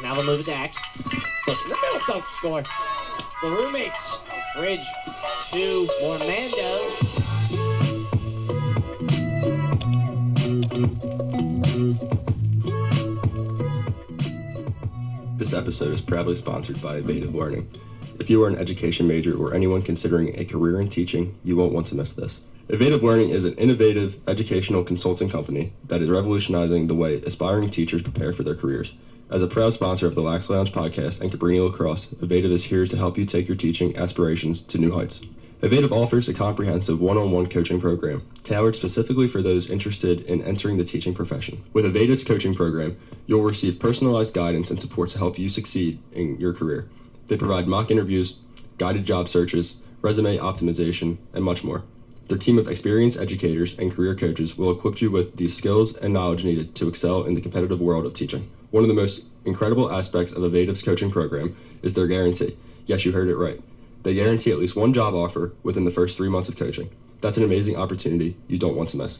Now they'll move it to Axe. Look in the middle, don't score. The roommates. Fridge. 2 more Mando. This episode is proudly sponsored by Edvative Learning. If you are an education major or anyone considering a career in teaching, you won't want to miss this. Edvative Learning is an innovative educational consulting company that is revolutionizing the way aspiring teachers prepare for their careers. As a proud sponsor of the Lax Lounge podcast and Cabrini Lacrosse, Edvative is here to help you take your teaching aspirations to new heights. Edvative offers a comprehensive one-on-one coaching program tailored specifically for those interested in entering the teaching profession. With Edvative's coaching program, you'll receive personalized guidance and support to help you succeed in your career. They provide mock interviews, guided job searches, resume optimization, and much more. Their team of experienced educators and career coaches will equip you with the skills and knowledge needed to excel in the competitive world of teaching. One of the most incredible aspects of Edvative's coaching program is their guarantee. Yes, you heard it right. They guarantee at least one job offer within the first 3 months of coaching. That's an amazing opportunity you don't want to miss.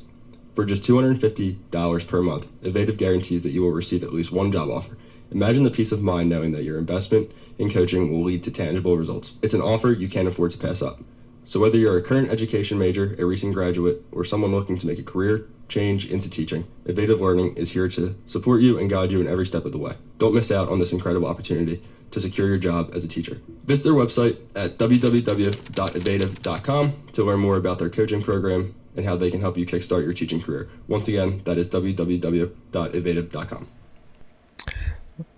For just $250 per month, Edvative guarantees that you will receive at least one job offer. Imagine the peace of mind knowing that your investment in coaching will lead to tangible results. It's an offer you can't afford to pass up. So whether you're a current education major, a recent graduate, or someone looking to make a career change into teaching, Edvative Learning is here to support you and guide you in every step of the way. Don't miss out on this incredible opportunity to secure your job as a teacher. Visit their website at www.edvative.com to learn more about their coaching program and how they can help you kickstart your teaching career. Once again, that is www.edvative.com.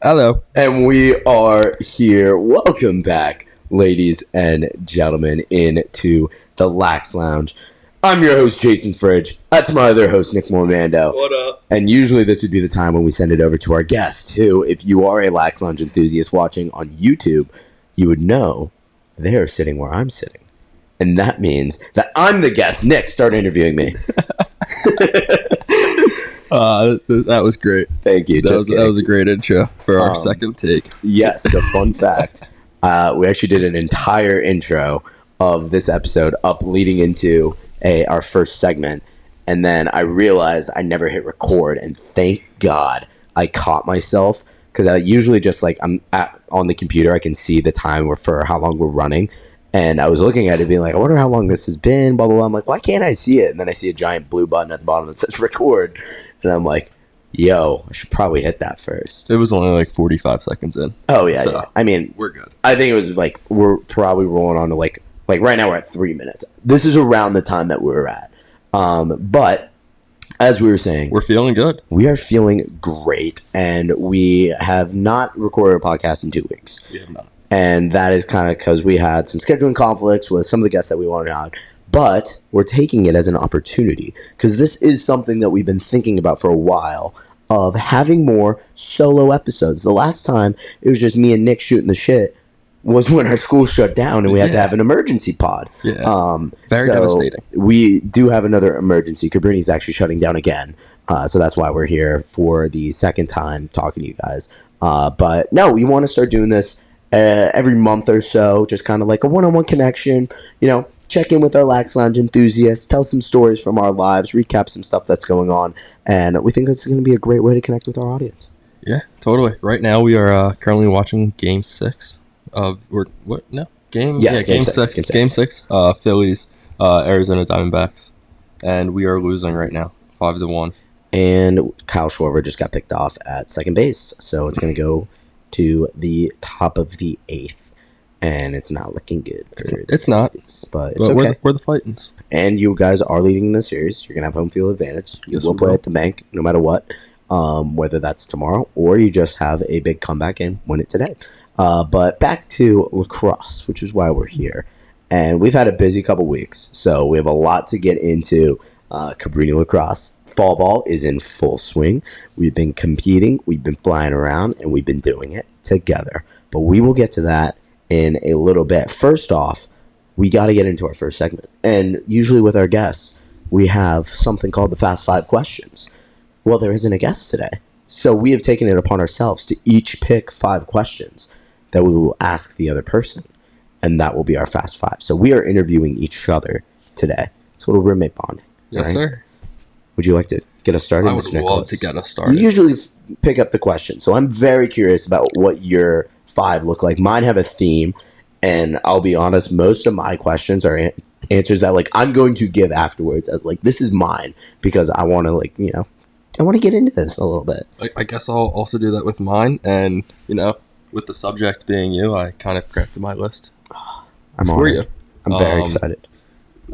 Hello. And we are here. Welcome back, ladies and gentlemen, into the Lax Lounge. I'm your host, Jason Fridge. That's my other host, Nick Mormando. What up? And usually this would be the time when we send it over to our guest, who, if you are a Lax Lounge enthusiast watching on YouTube, you would know they are sitting where I'm sitting. And that means that I'm the guest. Nick, start interviewing me. That was great. Thank you. That was a great intro for our second take. Yes, so fun fact. We actually did an entire intro of this episode up leading into our first segment, and then I realized I never hit record, and thank God I caught myself, because I usually just on the computer I can see the time for how long we're running, and I was looking at it being like, I wonder how long this has been, blah blah blah. I'm like, why can't I see it? And then I see a giant blue button at the bottom that says record, and I'm like, yo, I should probably hit that first. It was only like 45 seconds in. Oh yeah, so yeah. I mean, we're good. I think it was we're probably rolling on to like right now we're at 3 minutes. This is around the time that we're at. But as we were saying, we're feeling good. We are feeling great, and we have not recorded a podcast in 2 weeks. We have not. And that is kind of because we had some scheduling conflicts with some of the guests that we wanted on. But we're taking it as an opportunity, because this is something that we've been thinking about for a while, of having more solo episodes. The last time it was just me and Nick shooting the shit was when our school shut down and we had to have an emergency pod. Yeah. Very devastating. We do have another emergency. Cabrini's actually shutting down again. So that's why we're here for the second time talking to you guys. But no, we want to start doing this every month or so, just kind of like a one-on-one connection, check in with our Lax Lounge enthusiasts, tell some stories from our lives, recap some stuff that's going on. And we think this is going to be a great way to connect with our audience. Yeah, totally. Right now we are currently watching Game 6 of Game 6. Phillies, Arizona Diamondbacks, and we are losing right now, 5-1. And Kyle Schwarber just got picked off at second base, so it's going to go to the top of the 8th, and it's not looking good. It's not, but it's okay. We're the Fightins, and you guys are leading in the series. You're going to have home field advantage. You will play at the bank no matter what. Whether that's tomorrow or you just have a big comeback and win it today. But back to lacrosse, which is why we're here. And we've had a busy couple weeks, so we have a lot to get into. Cabrini lacrosse fall ball is in full swing. We've been competing, we've been flying around, and we've been doing it together. But we will get to that in a little bit. First off, we got to get into our first segment. And usually with our guests, we have something called the Fast 5 questions. Well, there isn't a guest today. So we have taken it upon ourselves to each pick 5 questions that we will ask the other person. And that will be our Fast 5. So we are interviewing each other today. It's a little roommate bonding. Yes, right? sir. Would you like to get us started, I would Mr. love Nicholas? to get us started. You usually pick up the question, so I'm very curious about what your 5 look like. Mine have a theme, and I'll be honest, most of my questions are answers that like I'm going to give afterwards as like this is mine because I want to like I want to get into this a little bit. I guess I'll also do that with mine, and with the subject being you, I kind of crafted my list. I'm for honored. you. I'm very excited.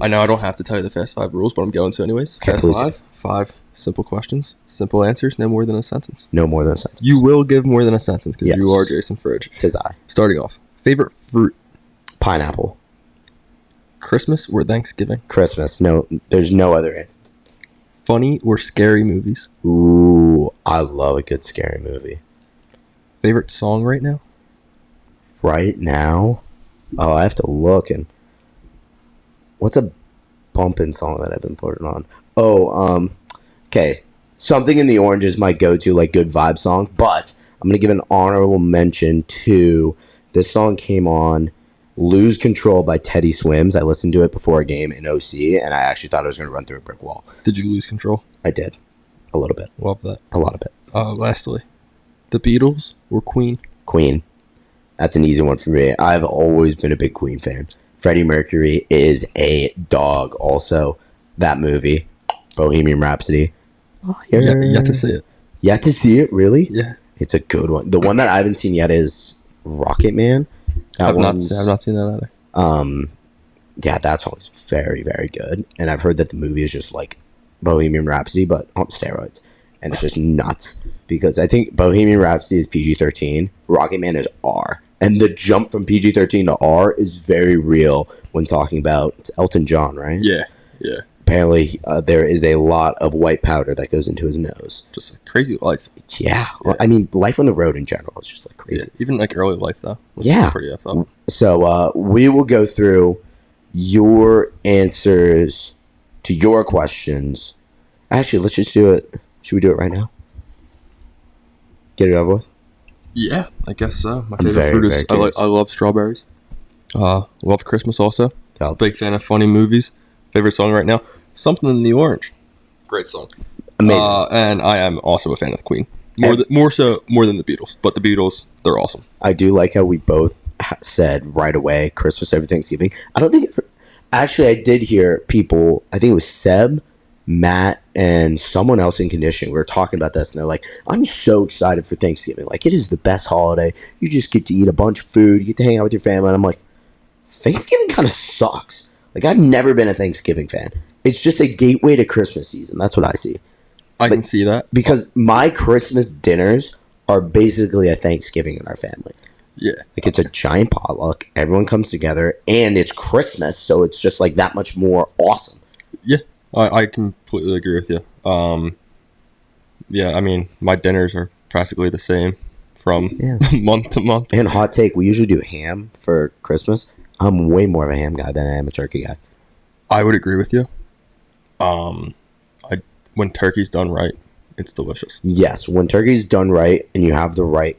I know I don't have to tell you the Fast 5 rules, but I'm going to anyways. Okay, Fast 5, 5 simple questions, simple answers, no more than a sentence. No more than a sentence. You will give more than a sentence because Yes. you are Jason Fridge. Tis I. Starting off, favorite fruit, Pineapple. Christmas or Thanksgiving? Christmas. No, there's no other answer. Funny or scary movies? Ooh, I love a good scary movie. Favorite song right now? Right now? Oh, I have to look. And what's a bumpin' song that I've been putting on? Oh, okay. Something in the Orange is my go-to, like, good vibe song. But I'm going to give an honorable mention to this song came on Lose Control by Teddy Swims. I listened to it before a game in OC, and I actually thought I was going to run through a brick wall. Did you lose control? I did. A little bit. Love that. A lot of it. Lastly, the Beatles or Queen? Queen. That's an easy one for me. I've always been a big Queen fan. Freddie Mercury is a dog. Also, that movie, Bohemian Rhapsody. Oh, yet to see it. Yet to see it? Really? Yeah. It's a good one. The one that I haven't seen yet is Rocket Man. I've not seen that either. Yeah, that song is very, very good. And I've heard that the movie is just like Bohemian Rhapsody, but on steroids. And it's just nuts. Because I think Bohemian Rhapsody is PG-13. Rocket Man is R. And the jump from PG-13 to R is very real when talking about it's Elton John, right? Yeah. Apparently, there is a lot of white powder that goes into his nose. Just a crazy life. Yeah. Well, I mean, life on the road in general is just like crazy. Yeah. Even like early life, though. Yeah. Pretty effed up. So we will go through your answers to your questions. Actually, let's just do it. Should we do it right now? Get it over with? Yeah, I guess so. My I'm favorite very, fruit very is curious. I love strawberries. Love Christmas also. Yeah. Big fan of funny movies. Favorite song right now, Something in the Orange. Great song. Amazing. And I am also a fan of the Queen. More than the Beatles. But the Beatles, they're awesome. I do like how we both said right away Christmas over Thanksgiving. I don't think actually I did hear people, I think it was Seb, Matt, and someone else in conditioning. We were talking about this, and they're like, I'm so excited for Thanksgiving. Like, it is the best holiday. You just get to eat a bunch of food. You get to hang out with your family. And I'm like, Thanksgiving kind of sucks. Like, I've never been a Thanksgiving fan. It's just a gateway to Christmas season. That's what I see. I can see that. Because my Christmas dinners are basically a Thanksgiving in our family. Yeah. Like, it's a giant potluck. Everyone comes together, and it's Christmas, so it's just, like, that much more awesome. Yeah. I completely agree with you. Yeah, I mean, my dinners are practically the same from month to month. And hot take, we usually do ham for Christmas. I'm way more of a ham guy than I am a turkey guy. I would agree with you. When turkey's done right, it's delicious. Yes, when turkey's done right and you have the right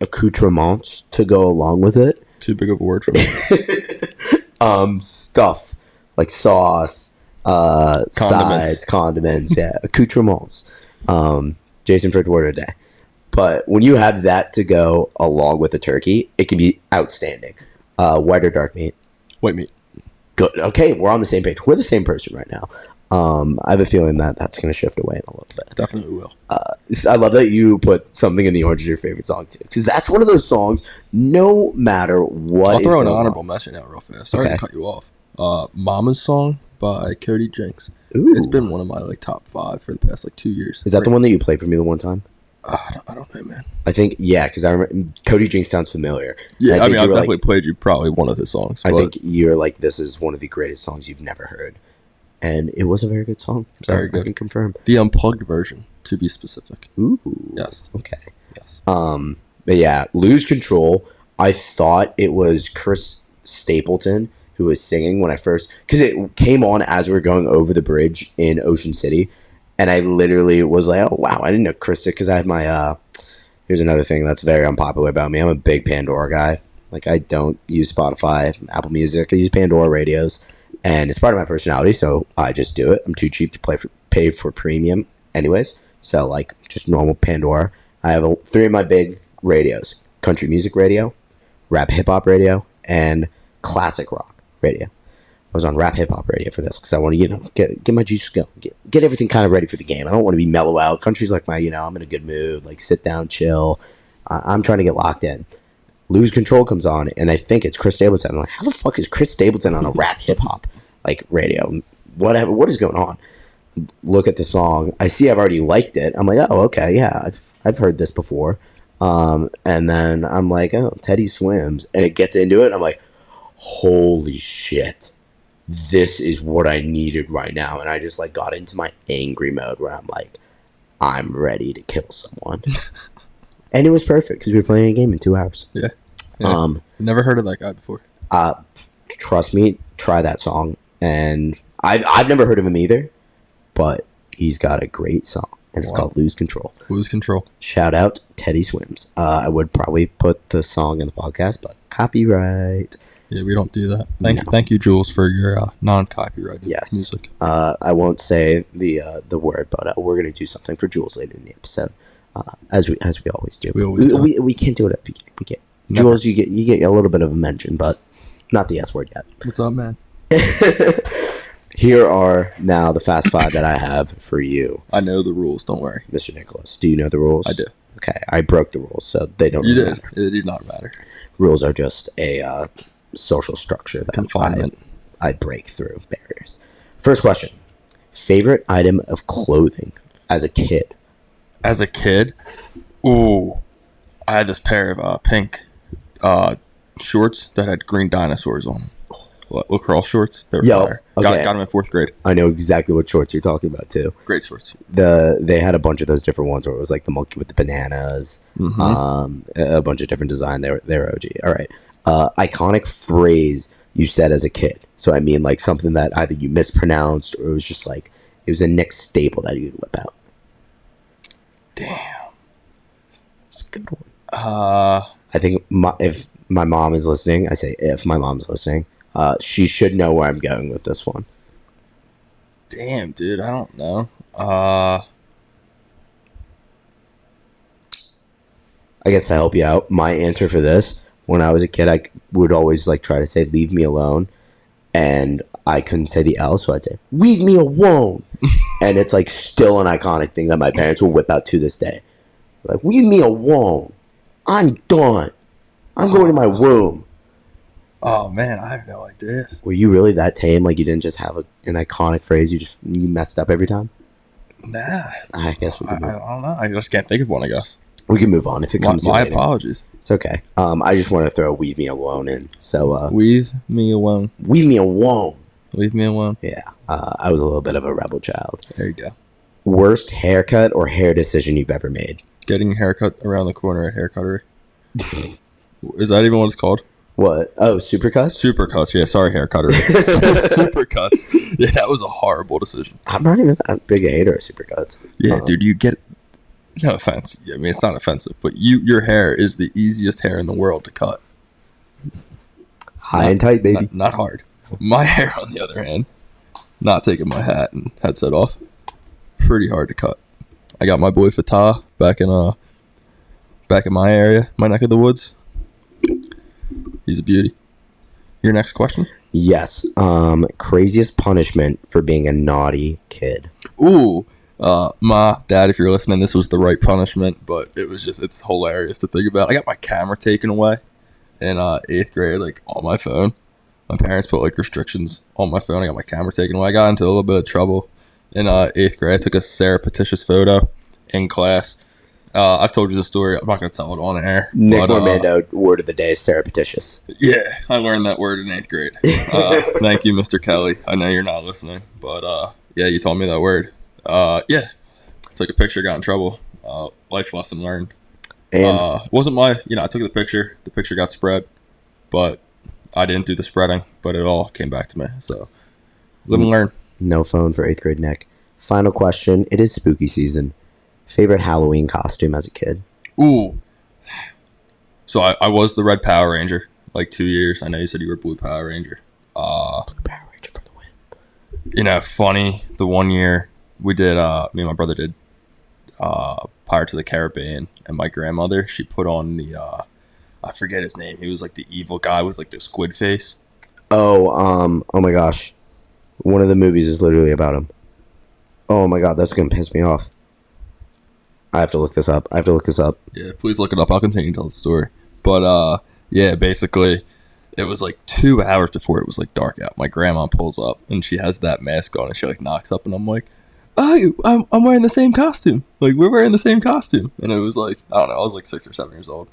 accoutrements to go along with it. Too big of a word for me. Stuff like sauce, sides, condiments, accoutrements. Jason Fridge word of the day. But when you have that to go along with the turkey, it can be outstanding. White or dark meat? White meat. Good. Okay, we're on the same page. We're the same person right now. I have a feeling that that's going to shift away in a little bit. Definitely will. I love that you put Something in the Orange as your favorite song too, because that's one of those songs. No matter what, I'll throw an honorable mention out real fast. Sorry to cut you off. "Mama's Song" by Cody Jinks. Ooh. It's been one of my top 5 for the past 2 years. Is that the one that you played for me the one time? I don't know, man. I think because I remember Cody Jinks sounds familiar. Yeah, I mean, I've definitely played you probably one of his songs. I think you're like, this is one of the greatest songs you've never heard. And it was a very good song. So very good. I can confirm. The unplugged version, to be specific. Ooh. Yes. Okay. Yes. But yeah, Lose Control. I thought it was Chris Stapleton who was singing when I first, because it came on as we were going over the bridge in Ocean City. And I literally was like, oh, wow, I didn't know Chris, because I had my, here's another thing that's very unpopular about me. I'm a big Pandora guy. Like, I don't use Spotify, Apple Music. I use Pandora radios. And it's part of my personality, so I just do it. I'm too cheap to pay for premium, anyways. So like just normal Pandora. I have 3 of my big radios: country music radio, rap hip hop radio, and classic rock radio. I was on rap hip hop radio for this because I want to, get my juices going, get everything kind of ready for the game. I don't want to be mellow out. Country's like my, I'm in a good mood, like sit down, chill. I'm trying to get locked in. Lose Control comes on, and I think it's Chris Stapleton. I'm like, how the fuck is Chris Stapleton on a rap hip hop like radio? What is going on? Look at the song. I see I've already liked it. I'm like, oh, okay, yeah, I've heard this before. And then I'm like, oh, Teddy Swims, and it gets into it. I'm like, holy shit, this is what I needed right now. And I just like got into my angry mode where I'm like, I'm ready to kill someone. And it was perfect because we were playing a game in 2 hours. Yeah. Never heard of that guy before. Trust me, try that song. And I've never heard of him either, but he's got a great song, and it's called Lose Control. Lose Control. Shout out Teddy Swims. I would probably put the song in the podcast, but copyright. Yeah, we don't do that. Thank you, Jules, for your non-copyrighted music. I won't say the word, but we're gonna do something for Jules later in the episode, as we always do. We can't do it. We can't. Jules, you get a little bit of a mention, but not the S word yet. What's up, man? Here are now the fast 5 that I have for you. I know the rules. Don't worry, Mr. Nicholas. Do you know the rules? I do. Okay, I broke the rules, so they don't really matter. They do not matter. Rules are just a social structure that confinement. I break through barriers. First question: favorite item of clothing as a kid? As a kid, ooh, I had this pair of pink shorts that had green dinosaurs on them. Lacrosse shorts. They were fire. Okay. Got them in 4th grade. I know exactly what shorts you're talking about too. Great shorts. They had a bunch of those different ones where it was like the monkey with the bananas, a bunch of different design. They were OG. All right. Iconic phrase you said as a kid. So I mean like something that either you mispronounced or it was just like it was a Nick staple that you'd whip out. Damn. It's a good one. I think if my mom is listening, I say if my mom's listening, she should know where I'm going with this one. Damn, dude, I don't know. I guess to help you out, my answer for this, when I was a kid, I would always like try to say "leave me alone," and I couldn't say the L, so I'd say "leave me alone," and it's like still an iconic thing that my parents will whip out to this day. Like, "leave me alone. I'm done. I'm going to my room." Oh man, I have no idea. Were you really that tame? Like you didn't just have an iconic phrase? You messed up every time? Nah. I guess we can I don't know. I just can't think of one, I guess. We can move on if it comes to my later. Apologies. It's okay. I just want to throw "Leave Me Alone" in. So Leave me alone. Leave me alone. Leave me alone. Yeah. I was a little bit of a rebel child. There you go. Worst haircut or hair decision you've ever made? Getting a haircut around the corner at Hair Cuttery. Is that even what it's called? What? Oh, Supercuts? Supercuts, yeah. Sorry, Hair Cuttery. Supercuts. Yeah, that was a horrible decision. I'm not even that big a hater of Supercuts. Yeah, dude, you get... No offense. I mean, it's not offensive, but your hair is the easiest hair in the world to cut. High and tight, baby. Not hard. My hair, on the other hand, not taking my hat and headset off, pretty hard to cut. I got my boy Fatah back in my area, my neck of the woods. He's a beauty. Your next question? Yes. Craziest punishment for being a naughty kid. Ooh. Ma, Dad, if you're listening, this was the right punishment, but it's hilarious to think about. I got my camera taken away in 8th grade, like on my phone. My parents put like restrictions on my phone. I got my camera taken away. I got into a little bit of trouble in 8th grade. I took a surreptitious photo in class. I've told you the story. I'm not going to tell it on air. Nick Mormando, word of the day is surreptititious. Yeah, I learned that word in 8th grade. Thank you, Mr. Kelly. I know you're not listening, but yeah, you told me that word. Yeah, took a picture, got in trouble. Life lesson learned. And wasn't my, I took the picture got spread, but I didn't do the spreading, but it all came back to me. So live and learn. No phone for 8th grade Nick. Final question. It is spooky season. Favorite Halloween costume as a kid? Ooh. So I was the Red Power Ranger, like 2 years. I know you said you were Blue Power Ranger. Blue Power Ranger for the win. Funny, the one year we did, me and my brother did Pirates of the Caribbean, and my grandmother, she put on the I forget his name. He was like the evil guy with like the squid face. Oh my gosh, one of the movies is literally about him. Oh my god, that's gonna piss me off. I have to look this up. Yeah, please look it up. I'll continue to tell the story. But yeah, basically, it was like 2 hours before it was like dark out. My grandma pulls up and she has that mask on and she like knocks up and I'm like, oh, I'm wearing the same costume. Like, we're wearing the same costume. And it was like, I don't know, I was like 6 or 7 years old.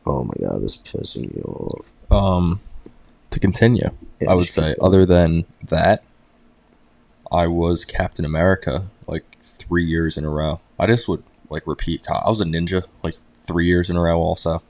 Oh my god, this is pissing me off. To continue, yeah, I would say, other than that, I was Captain America like 3 years in a row. I just would like repeat. I was a ninja like 3 years in a row also.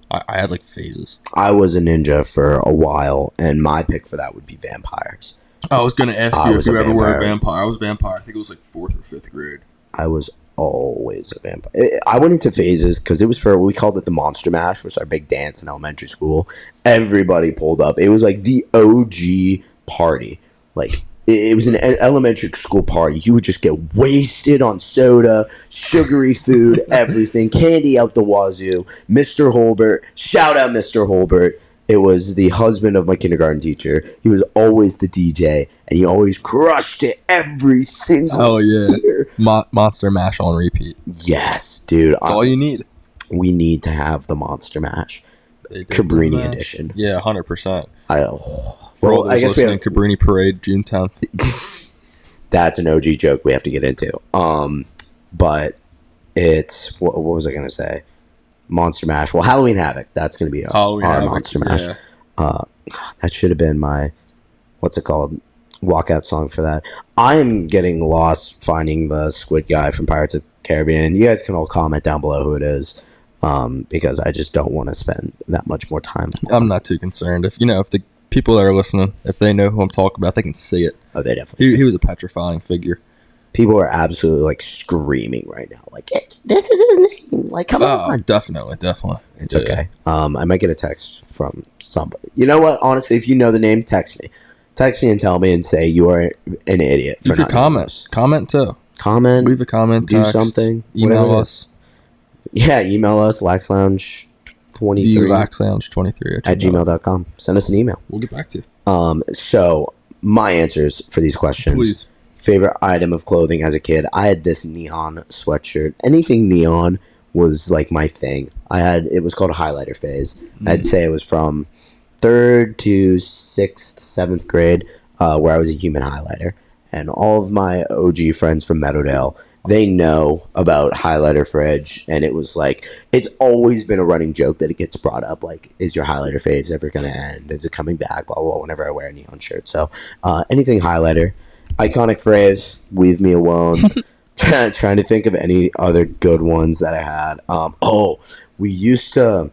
I had like phases. I was a ninja for a while, and my pick for that would be vampires. I was going to ask you if you ever were a vampire. I was vampire. I think it was like 4th or 5th grade. I was always a vampire. I went into phases because it was we called it the Monster Mash, which was our big dance in elementary school. Everybody pulled up. It was like the OG party. Like, it was an elementary school party. You would just get wasted on soda, sugary food, everything, candy out the wazoo. Mr. Holbert, shout out Mr. Holbert. It was the husband of my kindergarten teacher. He was always the DJ, and he always crushed it every single year. Monster Mash on repeat. Yes, dude. That's all you need. We need to have the Monster Mash. Cabrini edition. Yeah, 100%. Well, I guess we have Cabrini Parade, June 10th. That's an OG joke we have to get into. But it's what was I gonna say? Monster Mash. Well, Halloween Havoc. That's gonna be our Monster Mash. Yeah. That should have been my what's it called? Walkout song for that. I'm getting lost finding the squid guy from Pirates of the Caribbean. You guys can all comment down below who it is. Because I just don't want to spend that much more time. I'm not too concerned. If the people that are listening, if they know who I'm talking about, they can see it. Oh, they definitely. He was a petrifying figure. People are absolutely like screaming right now, like this is his name. Like, come on. Definitely. It's okay. I might get a text from somebody. You know what? Honestly, if you know the name, text me and tell me and say you are an idiot. You could comment too. Comment. Leave a comment. Do something. Email us. Yeah, email us, laxlounge23 laxlounge23 at gmail.com. Send us an email. We'll get back to you. So my answers for these questions. Please. Favorite item of clothing as a kid. I had this neon sweatshirt. Anything neon was like my thing. It was called a highlighter phase. I'd say it was from 3rd to 6th, 7th grade, where I was a human highlighter. And all of my OG friends from Meadowdale, they know about highlighter fridge, and it was like, it's always been a running joke that it gets brought up, like, is your highlighter phase ever going to end? Is it coming back? Blah, blah, blah, whenever I wear a neon shirt. So, anything highlighter. Iconic phrase, leave me alone. Trying to think of any other good ones that I had. We used to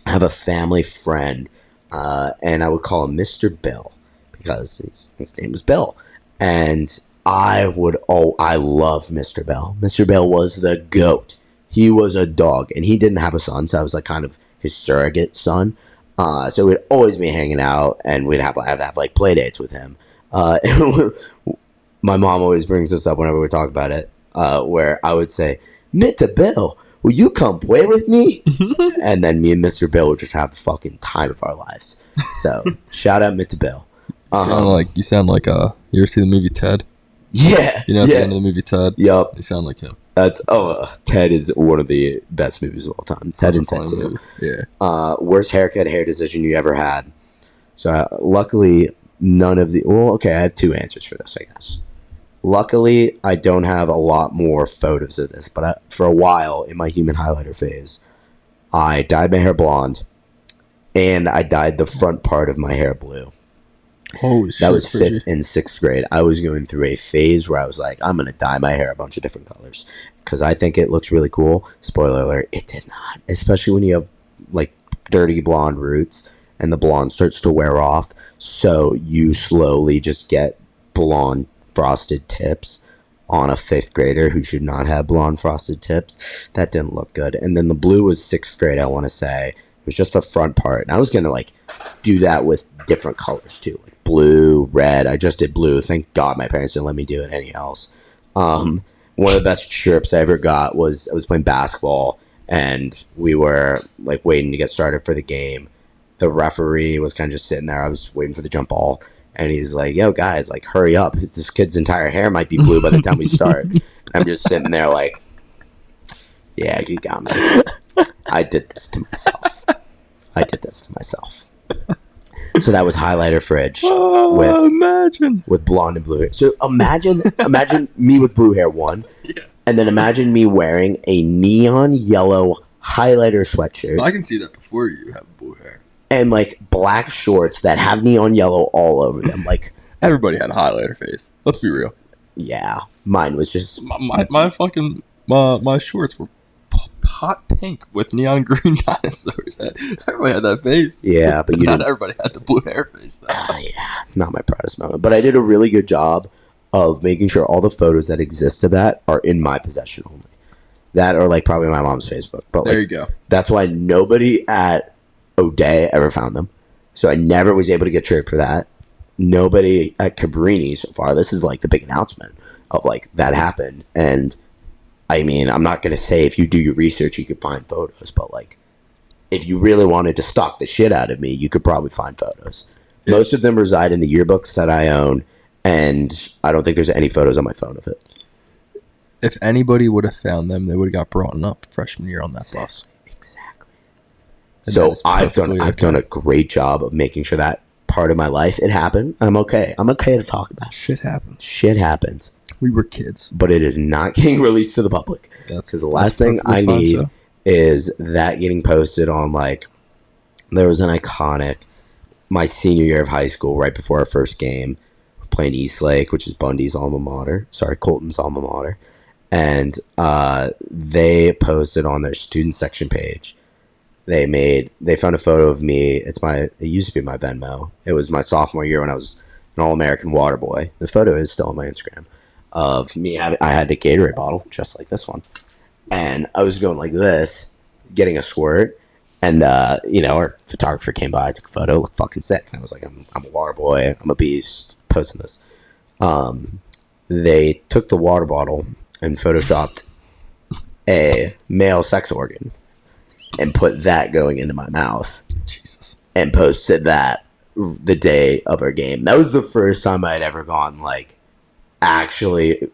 have a family friend, and I would call him Mr. Bill, because his name was Bill. And I loved Mr. Bell. Mr. Bell was the GOAT. He was a dog, and he didn't have a son, so I was like kind of his surrogate son. So we'd always be hanging out, and we'd have to have like play dates with him. My mom always brings this up whenever we talk about it, where I would say, Mr. Bell, will you come play with me? And then me and Mr. Bill would just have the fucking time of our lives. So shout out Mr. Bill. You sound like you ever see the movie Ted? Yeah. At the end of the movie Ted? Yup. You sound like him. Ted is one of the best movies of all time. Ted and Ted 2. Yeah. Worst hair decision you ever had. So luckily, none of the... Well, okay, I have 2 answers for this, I guess. Luckily, I don't have a lot more photos of this, but for a while, in my human highlighter phase, I dyed my hair blonde, and I dyed the front part of my hair blue. Holy shit. That was 5th and 6th grade. I was going through a phase where I was like, I'm going to dye my hair a bunch of different colors because I think it looks really cool. Spoiler alert, it did not. Especially when you have like dirty blonde roots and the blonde starts to wear off. So you slowly just get blonde frosted tips on a 5th grader who should not have blonde frosted tips. That didn't look good. And then the blue was 6th grade, I want to say. It was just the front part. And I was going to like do that with different colors too. Like blue, red. I just did blue. Thank God my parents didn't let me do it anything else. One of the best chirps I ever got was I was playing basketball and we were like waiting to get started for the game. The referee was kind of just sitting there. I was waiting for the jump ball, and he's like, "Yo, guys, like, hurry up! This kid's entire hair might be blue by the time we start." And I'm just sitting there like, "Yeah, you got me. I did this to myself. So that was highlighter fridge with blonde and blue hair. So imagine me with blue hair and then imagine me wearing a neon yellow highlighter sweatshirt. I can see that before you have blue hair. And like black shorts that have neon yellow all over them. Like everybody had a highlighter face. Let's be real. Yeah, mine was just my shorts were hot pink with neon green dinosaurs. Everybody had that face. Yeah, but not everybody had the blue hair face though. Yeah, not my proudest moment. But I did a really good job of making sure all the photos that exist of that are in my possession only. That or like probably my mom's Facebook. But there you go. That's why nobody at O'Day ever found them. So I never was able to get chirped for that. Nobody at Cabrini so far. This is like the big announcement of like that happened. And I mean, I'm not going to say if you do your research, you could find photos, but like if you really wanted to stalk the shit out of me, you could probably find photos. Yeah. Most of them reside in the yearbooks that I own, and I don't think there's any photos on my phone of it. If anybody would have found them, they would have got brought up freshman year on that bus. Exactly. So I've done a great job of making sure that part of my life, it happened. I'm okay. I'm okay to talk about. Shit happens. Shit happens. We were kids. But it is not getting released to the public. Because the last thing I need is that getting posted on, like, there was an iconic, my senior year of high school, right before our first game, playing Eastlake, which is Bundy's alma mater. Sorry, Colton's alma mater. And they posted on their student section page. They found a photo of me. It used to be my Venmo. It was my sophomore year when I was an All-American water boy. The photo is still on my Instagram of me. I had a Gatorade bottle just like this one, and I was going like this, getting a squirt, and our photographer came by, took a photo, looked fucking sick, and I was like, I'm a water boy, I'm a beast, posting this. They took the water bottle and photoshopped a male sex organ and put that going into my mouth. Jesus. And posted that the day of our game. That was the first time I'd ever gone, like, actually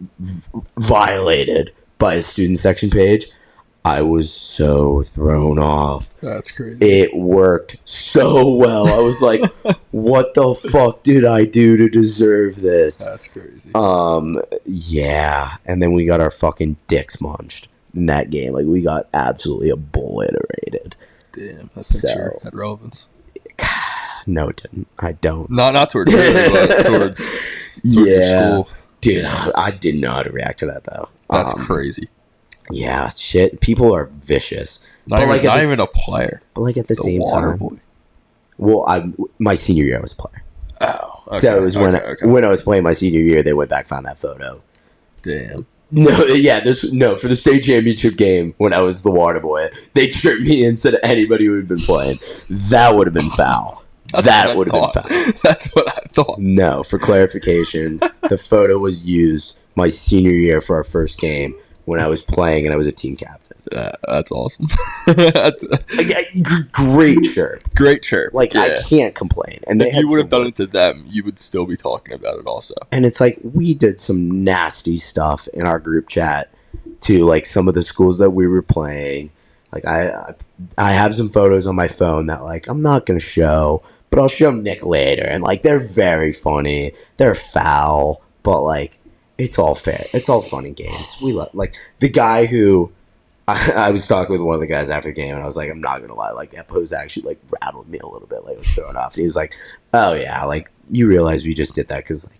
violated by a student section page. I was so thrown off. That's crazy. It worked so well. I was like, what the fuck did I do to deserve this? That's crazy. Yeah. And then we got our fucking dicks munched in that game. Like, we got absolutely obliterated. Damn, that picture had relevance. No, it didn't. I don't. Not towards you, but towards your school. Dude, I didn't know how to react to that, though. That's crazy. Yeah, shit. People are vicious. Not even a player. But like at the same time. Boy. Well, my senior year I was a player. Oh. Okay, so it was when I was playing my senior year, they went back, found that photo. Damn. No, yeah, for the state championship game when I was the water boy, they tripped me instead of anybody who had been playing. That would have been foul. That would have been foul. That's what I thought. No, for clarification, the photo was used my senior year for our first game when I was playing and I was a team captain. That's awesome. Great chirp. Great chirp. Like, yeah. I can't complain. And if you would have done it to them, you would still be talking about it also. And it's like, we did some nasty stuff in our group chat to, like, some of the schools that we were playing. Like, I have some photos on my phone that, like, I'm not going to show, but I'll show Nick later. And, like, they're very funny. They're foul, but, like, it's all fair. It's all fun and games. We love, like, the guy who I was talking with one of the guys after the game, and I was like, I'm not gonna lie, like, that pose actually, like, rattled me a little bit. Like, I was thrown off, and he was like, oh yeah, like, you realize we just did that because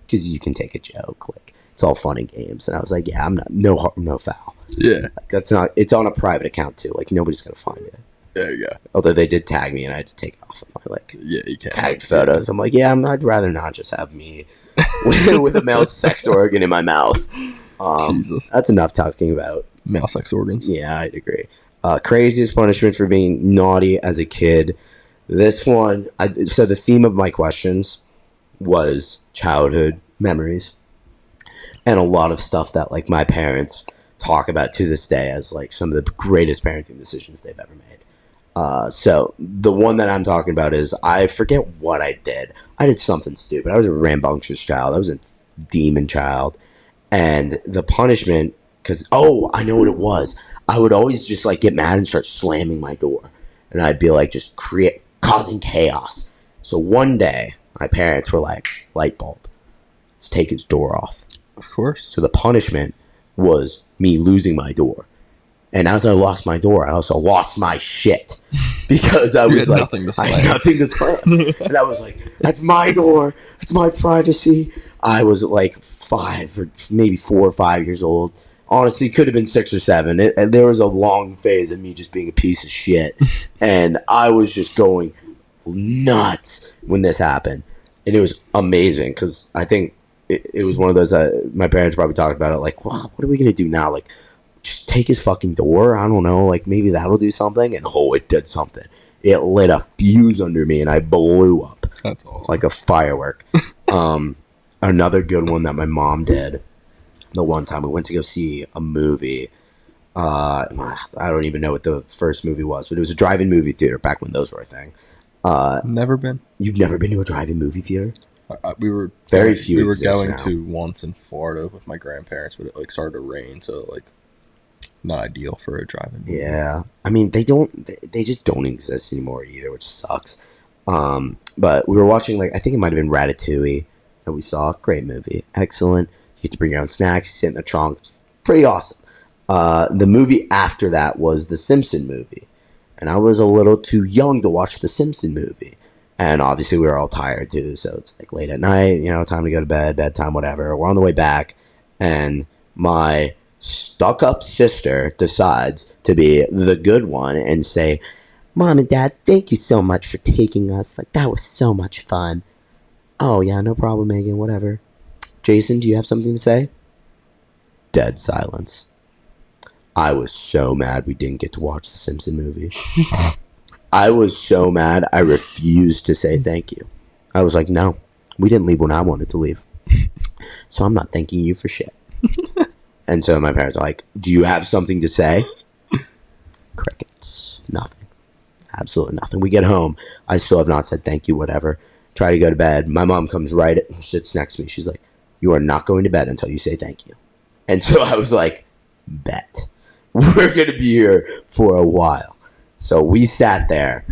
you can take a joke, like, it's all fun and games. And I was like, yeah, I'm not, no foul. Yeah, like, that's not. It's on a private account too. Like, nobody's gonna find it. There you go. Although they did tag me, and I had to take it off of my, like, yeah, you can't tagged photos. I'm like, yeah, I'd rather not just have me with a male sex organ in my mouth. Jesus, that's enough talking about male sex organs. Yeah, I'd agree. Craziest punishment for being naughty as a kid. This one, so the theme of my questions was childhood memories. and a lot of stuff that like my parents talk about to this day as like some of the greatest parenting decisions they've ever made. So the one that I'm talking about is, I forget what I did. I did something stupid. I was a rambunctious child. I was a demon child. And the punishment, because, I know what it was. I would always just like get mad and start slamming my door. And I'd be like just causing chaos. So one day, my parents were like, light bulb, let's take his door off. Of course. So the punishment was me losing my door. And as I lost my door, I also lost my shit. Because I was like, I had nothing to slam. And I was like, that's my door. It's my privacy. I was like 5 or maybe 4 or 5 years old. Honestly, could have been 6 or 7. There was a long phase of me just being a piece of shit. And I was just going nuts when this happened. And it was amazing because I think it was one of those, my parents probably talked about it like, well, what are we going to do now? Like, just take his fucking door. I don't know. Like, maybe that'll do something. And it did something. It lit a fuse under me and I blew up. That's awesome. Like a firework. Another good one that my mom did, the one time we went to go see a movie. I don't even know what the first movie was, but it was a drive-in movie theater back when those were a thing. Never been. You've never been to a drive-in movie theater? We were very few. We were going to once in Florida with my grandparents, but it like started to rain, so like not ideal for a drive-in movie. Yeah, I mean they just don't exist anymore either, which sucks. But we were watching, like, I think it might have been Ratatouille that we saw. Great movie, excellent. You get to bring your own snacks. You sit in the trunk. It's pretty awesome. The movie after that was the Simpson movie, and I was a little too young to watch the Simpson movie. And obviously we were all tired too, so it's like late at night, time to go to bed, bedtime, whatever. We're on the way back, and my stuck-up sister decides to be the good one and say, Mom and Dad, thank you so much for taking us. Like, that was so much fun. Oh, yeah, no problem, Megan, whatever. Jason, do you have something to say? Dead silence. I was so mad we didn't get to watch the Simpson movie. I was so mad, I refused to say thank you. I was like, no, we didn't leave when I wanted to leave. So I'm not thanking you for shit. And so my parents are like, do you have something to say? Crickets. Nothing. Absolutely nothing. We get home. I still have not said thank you, whatever. Try to go to bed. My mom comes sits next to me. She's like, you are not going to bed until you say thank you. And so I was like, bet. We're going to be here for a while. So we sat there,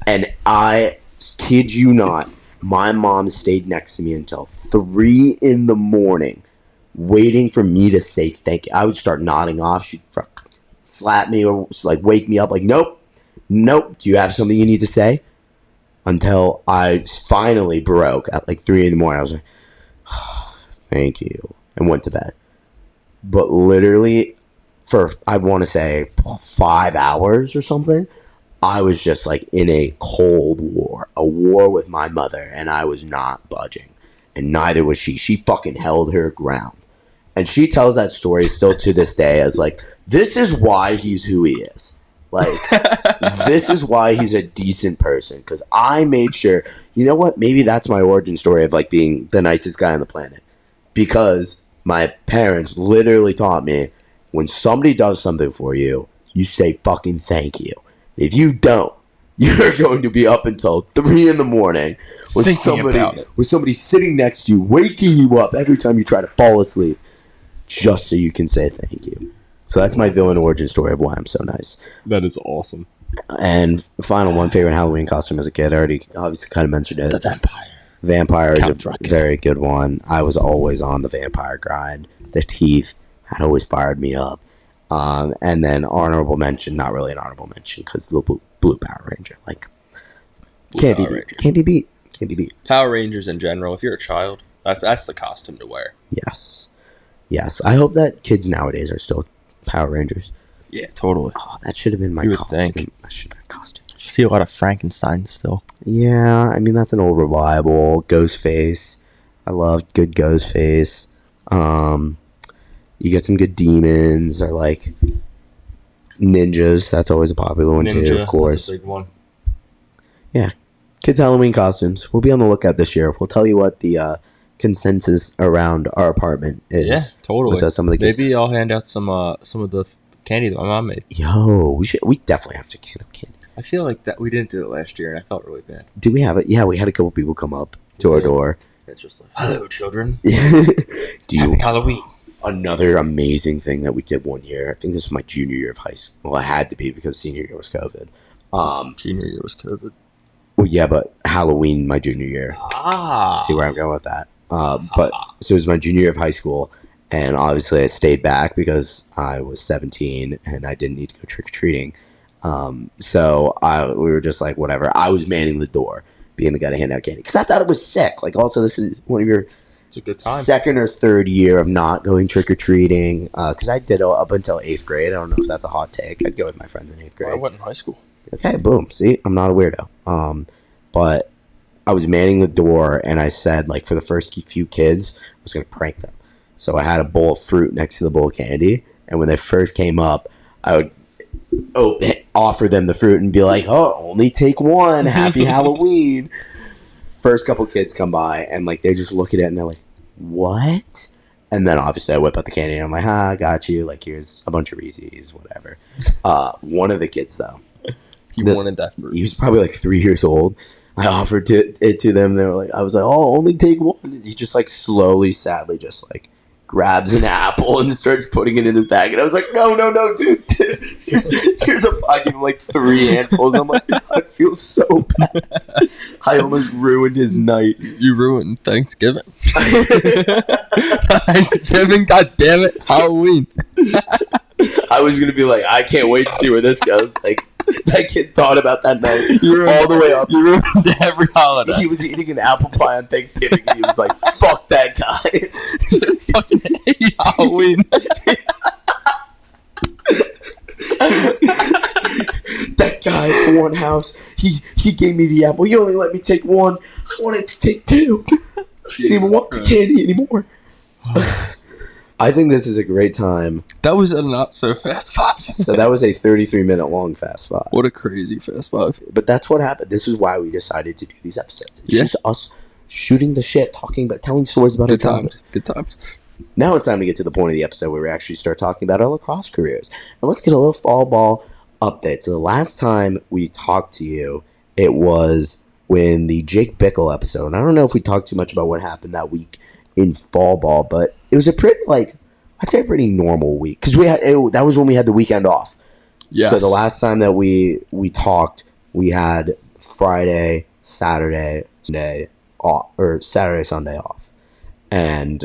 and I kid you not, my mom stayed next to me until 3 a.m, waiting for me to say thank you. I would start nodding off. She'd slap me or like wake me up like, nope. Do you have something you need to say? Until I finally broke at like 3 a.m. I was like, thank you, and went to bed. But literally, for, I want to say 5 hours or something, I was just like in a cold war, a war with my mother, and I was not budging, and neither was she. She fucking held her ground, and she tells that story still to this day as like, this is why he's who he is. Like, this is why he's a decent person, because I made sure, you know what, maybe that's my origin story of like being the nicest guy on the planet, because my parents literally taught me, when somebody does something for you, you say fucking thank you. If you don't, you're going to be up until 3 a.m. with somebody sitting next to you, waking you up every time you try to fall asleep, just so you can say thank you. So that's my villain origin story of why I'm so nice. That is awesome. And final one, favorite Halloween costume as a kid. I already obviously kind of mentioned it. The vampire. Vampire is a very good one. I was always on the vampire grind. The teeth had always fired me up. And then honorable mention, not really an honorable mention, because the blue Power Ranger. Like, can't be beat. Power Rangers in general, if you're a child, that's the costume to wear. Yes. I hope that kids nowadays are still Power Rangers. Yeah, totally. Oh, that should have been my costume. That should have been a costume. You see a lot of Frankenstein still. Yeah, I mean, that's an old reliable. Ghostface. I love good Ghostface. You get some good demons, or like ninjas. That's always a popular one too, of course. That's a big one. Yeah, kids' Halloween costumes. We'll be on the lookout this year. We'll tell you what the consensus around our apartment is totally. with some of the kids. Maybe I'll hand out some of the candy that my mom made. Yo, we definitely have to can up candy. I feel like that we didn't do it last year, and I felt really bad. Do we have it? Yeah, we had a couple people come up to our door. It's just like, hello, children. Happy Halloween. Another amazing thing that we did one year. I think this was my junior year of high school. Well, it had to be because senior year was COVID. Junior year was COVID. Well, yeah, but Halloween, my junior year. See where I'm going with that. But so it was my junior year of high school, and obviously I stayed back because I was 17 and I didn't need to go trick or treating. So we were just like, whatever. I was manning the door, being the guy to hand out candy because I thought it was sick. Like, also, this is one of your it's a good time. Second or third year of not going trick or treating because I did up until 8th grade. I don't know if that's a hot take. I'd go with my friends in 8th grade. I went in high school. Okay, boom. See, I'm not a weirdo. But I was manning the door, and I said, like, for the first few kids, I was going to prank them. So I had a bowl of fruit next to the bowl of candy, and when they first came up, I would offer them the fruit and be like, oh, only take one. Happy Halloween. First couple kids come by, and, like, they just look at it, and they're like, what? And then, obviously, I whip out the candy, and I'm like, I got you. Like, here's a bunch of Reese's, whatever. One of the kids, though. He wanted that fruit. He was probably, like, 3 years old. I offered it to them. They were like, I was like, oh, only take one. And he just, like, slowly, sadly, just, like, grabs an apple and starts putting it in his bag. And I was like, no, dude. Here's a pocket of, like, 3 handfuls. I'm like, I feel so bad. I almost ruined his night. You ruined Thanksgiving. Thanksgiving, God damn it. Halloween. I was going to be like, I can't wait to see where this goes. Like, that kid thought about that night all the way up. You ruined every holiday. He was eating an apple pie on Thanksgiving, and he was like, fuck that guy. Fucking hate Halloween. That guy at the one house, he gave me the apple. He only let me take one. I wanted to take 2. I didn't even want the candy anymore. I think this is a great time. That was a not so fast 5. So that was a 33-minute long fast 5. What a crazy fast 5. But that's what happened. This is why we decided to do these episodes. It's just us shooting the shit, talking about, telling stories about Good our times. Good times. Now it's time to get to the point of the episode where we actually start talking about our lacrosse careers. And let's get a little fall ball update. So the last time we talked to you, it was when the Jake Bickle episode. And I don't know if we talked too much about what happened that week in fall ball, but it was a pretty, like, I'd say a pretty normal week. Because that was when we had the weekend off. Yes. So the last time that we talked, we had Friday, Saturday, Sunday off, or Saturday, Sunday off. And,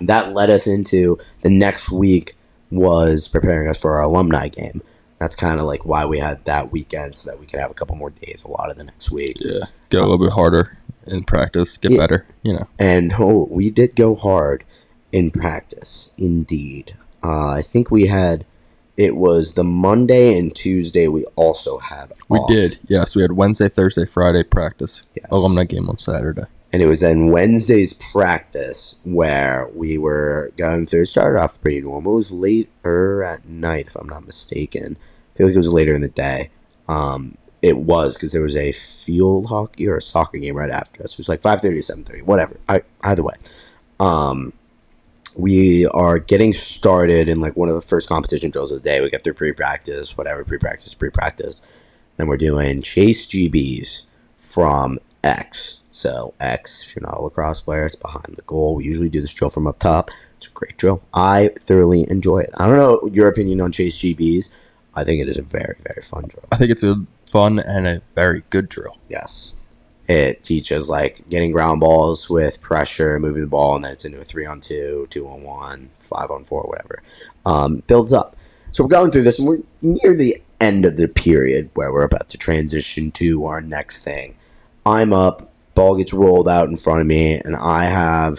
that led us into the next week was preparing us for our alumni game. That's kind of like why we had that weekend so that we could have a couple more days, a lot of the next week. Yeah, go a little bit harder in practice, get better, And we did go hard in practice, indeed. I think it was the Monday and Tuesday we also had off. We did, yes. We had Wednesday, Thursday, Friday practice. Yes. Alumni game on Saturday. And it was then Wednesday's practice where we were going through. It started off pretty normal. It was later at night, if I'm not mistaken. I feel like it was later in the day. It was because there was a field hockey or a soccer game right after us. It was like 5:30 to 7:30, whatever. Either way. We are getting started in like one of the first competition drills of the day. We get through pre-practice, whatever, pre-practice. Then we're doing chase GBs from X. So X, if you're not a lacrosse player, it's behind the goal. We usually do this drill from up top. It's a great drill. I thoroughly enjoy it. I don't know your opinion on chase GBs. I think it is a very, very fun drill. I think it's a fun and a very good drill. Yes. It teaches like getting ground balls with pressure, moving the ball, and then it's into a 3-on-2, 2-on-1, 5-on-4, whatever. Builds up. So we're going through this, and we're near the end of the period where we're about to transition to our next thing. I'm up. Ball gets rolled out in front of me, and I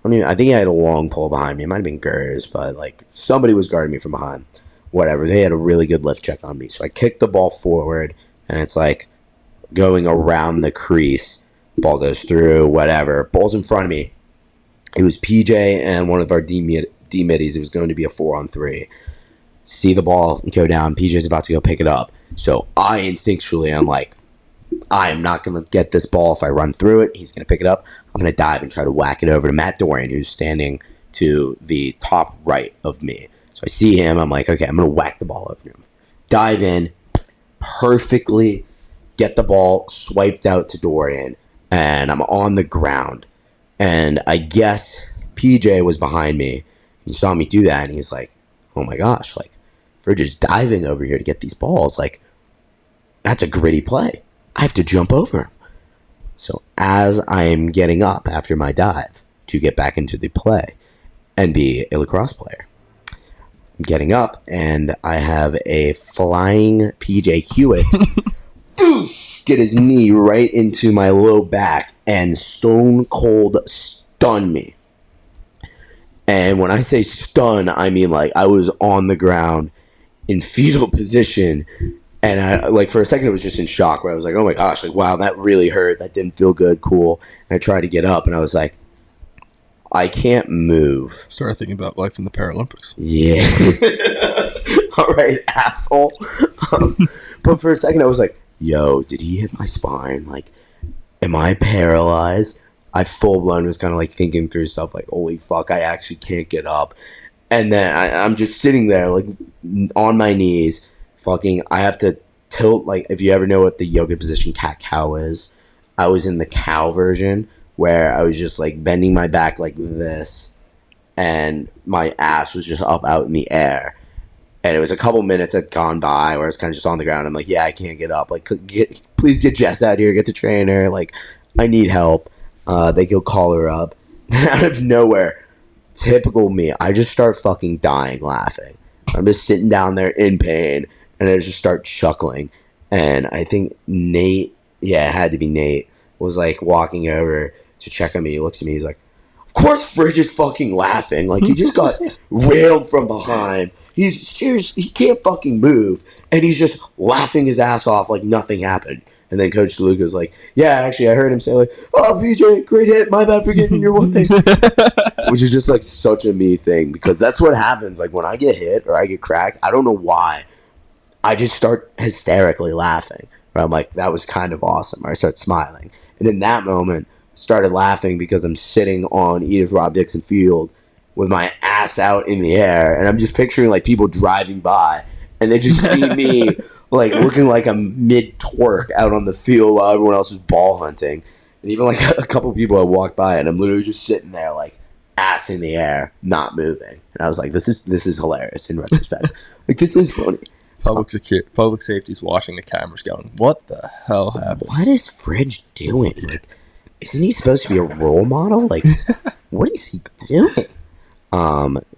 think I had a long pole behind me. It might have been Gers, but like somebody was guarding me from behind. Whatever. They had a really good lift check on me. So I kicked the ball forward, and it's like going around the crease. Ball goes through, whatever. Ball's in front of me. It was PJ and one of our D middies. It was going to be a 4-on-3. See the ball go down. PJ's about to go pick it up. So I instinctually am like, I am not going to get this ball if I run through it. He's going to pick it up. I'm going to dive and try to whack it over to Matt Dorian, who's standing to the top right of me. So I see him. I'm like, okay, I'm going to whack the ball over to him. Dive in, perfectly get the ball swiped out to Dorian, and I'm on the ground. And I guess PJ was behind me. He saw me do that, and he's like, oh my gosh, like, Fridge is diving over here to get these balls. Like, that's a gritty play. I have to jump over him. So as I am getting up after my dive to get back into the play and be a lacrosse player, I'm getting up, and I have a flying PJ Hewitt get his knee right into my low back and stone cold stun me. And when I say stun, I mean like I was on the ground in fetal position, and I like for a second it was just in shock where I was like, oh my gosh, like wow, that really hurt, that didn't feel good, cool. And I tried to get up and I was like, I can't move. Started thinking about life in the Paralympics. Yeah. All right, asshole. But for a second I was like, yo, did he hit my spine? Like, am I paralyzed? I full blown was kind of like thinking through stuff like, holy fuck, I actually can't get up. And then I'm just sitting there like on my knees, fucking, I have to tilt, like if you ever know what the yoga position cat-cow is, I was in the cow version where I was just like bending my back like this and my ass was just up out in the air. And it was a couple minutes had gone by where I was kind of just on the ground. I'm like, yeah, I can't get up. Like, please get Jess out here, get the trainer. Like, I need help. They go call her up. Out of nowhere, typical me, I just start fucking dying laughing. I'm just sitting down there in pain, and I just start chuckling. And I think Nate, yeah, it had to be Nate, was like walking over to check on me. He looks at me, he's like, of course Fridge is fucking laughing. Like, he just got railed from behind. He's serious. He can't fucking move, and he's just laughing his ass off like nothing happened. And then Coach DeLuca's like, yeah, actually, I heard him say like, oh, PJ, great hit. My bad for getting in your way. Which is just like such a me thing, because that's what happens. Like when I get hit or I get cracked, I don't know why, I just start hysterically laughing. Or I'm like, that was kind of awesome. Or I start smiling. And in that moment, I started laughing because I'm sitting on Edith Rob Dixon Field with my ass out in the air, and I'm just picturing like people driving by, and they just see me like looking like I'm mid twerk out on the field while everyone else is ball hunting, and even like a couple people have walked by, and I'm literally just sitting there like ass in the air, not moving, and I was like, this is hilarious in retrospect. Like, this is funny. Public safety's watching the cameras, going, what the hell happened? What is Fridge doing? Like, isn't he supposed to be a role model? Like, what is he doing?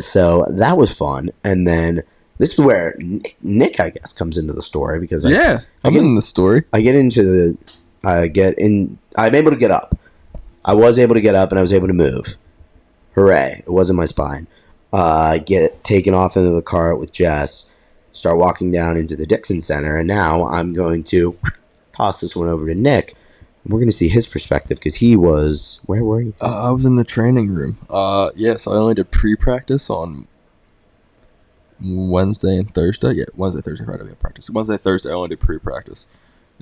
So that was fun. And then this is where Nick, I guess, comes into the story, because I'm in the story. I'm able to get up. I was able to get up and I was able to move. Hooray. It wasn't my spine. Get taken off into the car with Jess, start walking down into the Dixon Center. And now I'm going to toss this one over to Nick. We're going to see his perspective, because he was... Where were you? I was in the training room. So I only did pre-practice on Wednesday and Thursday. Yeah, Wednesday, Thursday, Friday we had practice. Wednesday, Thursday I only did pre-practice.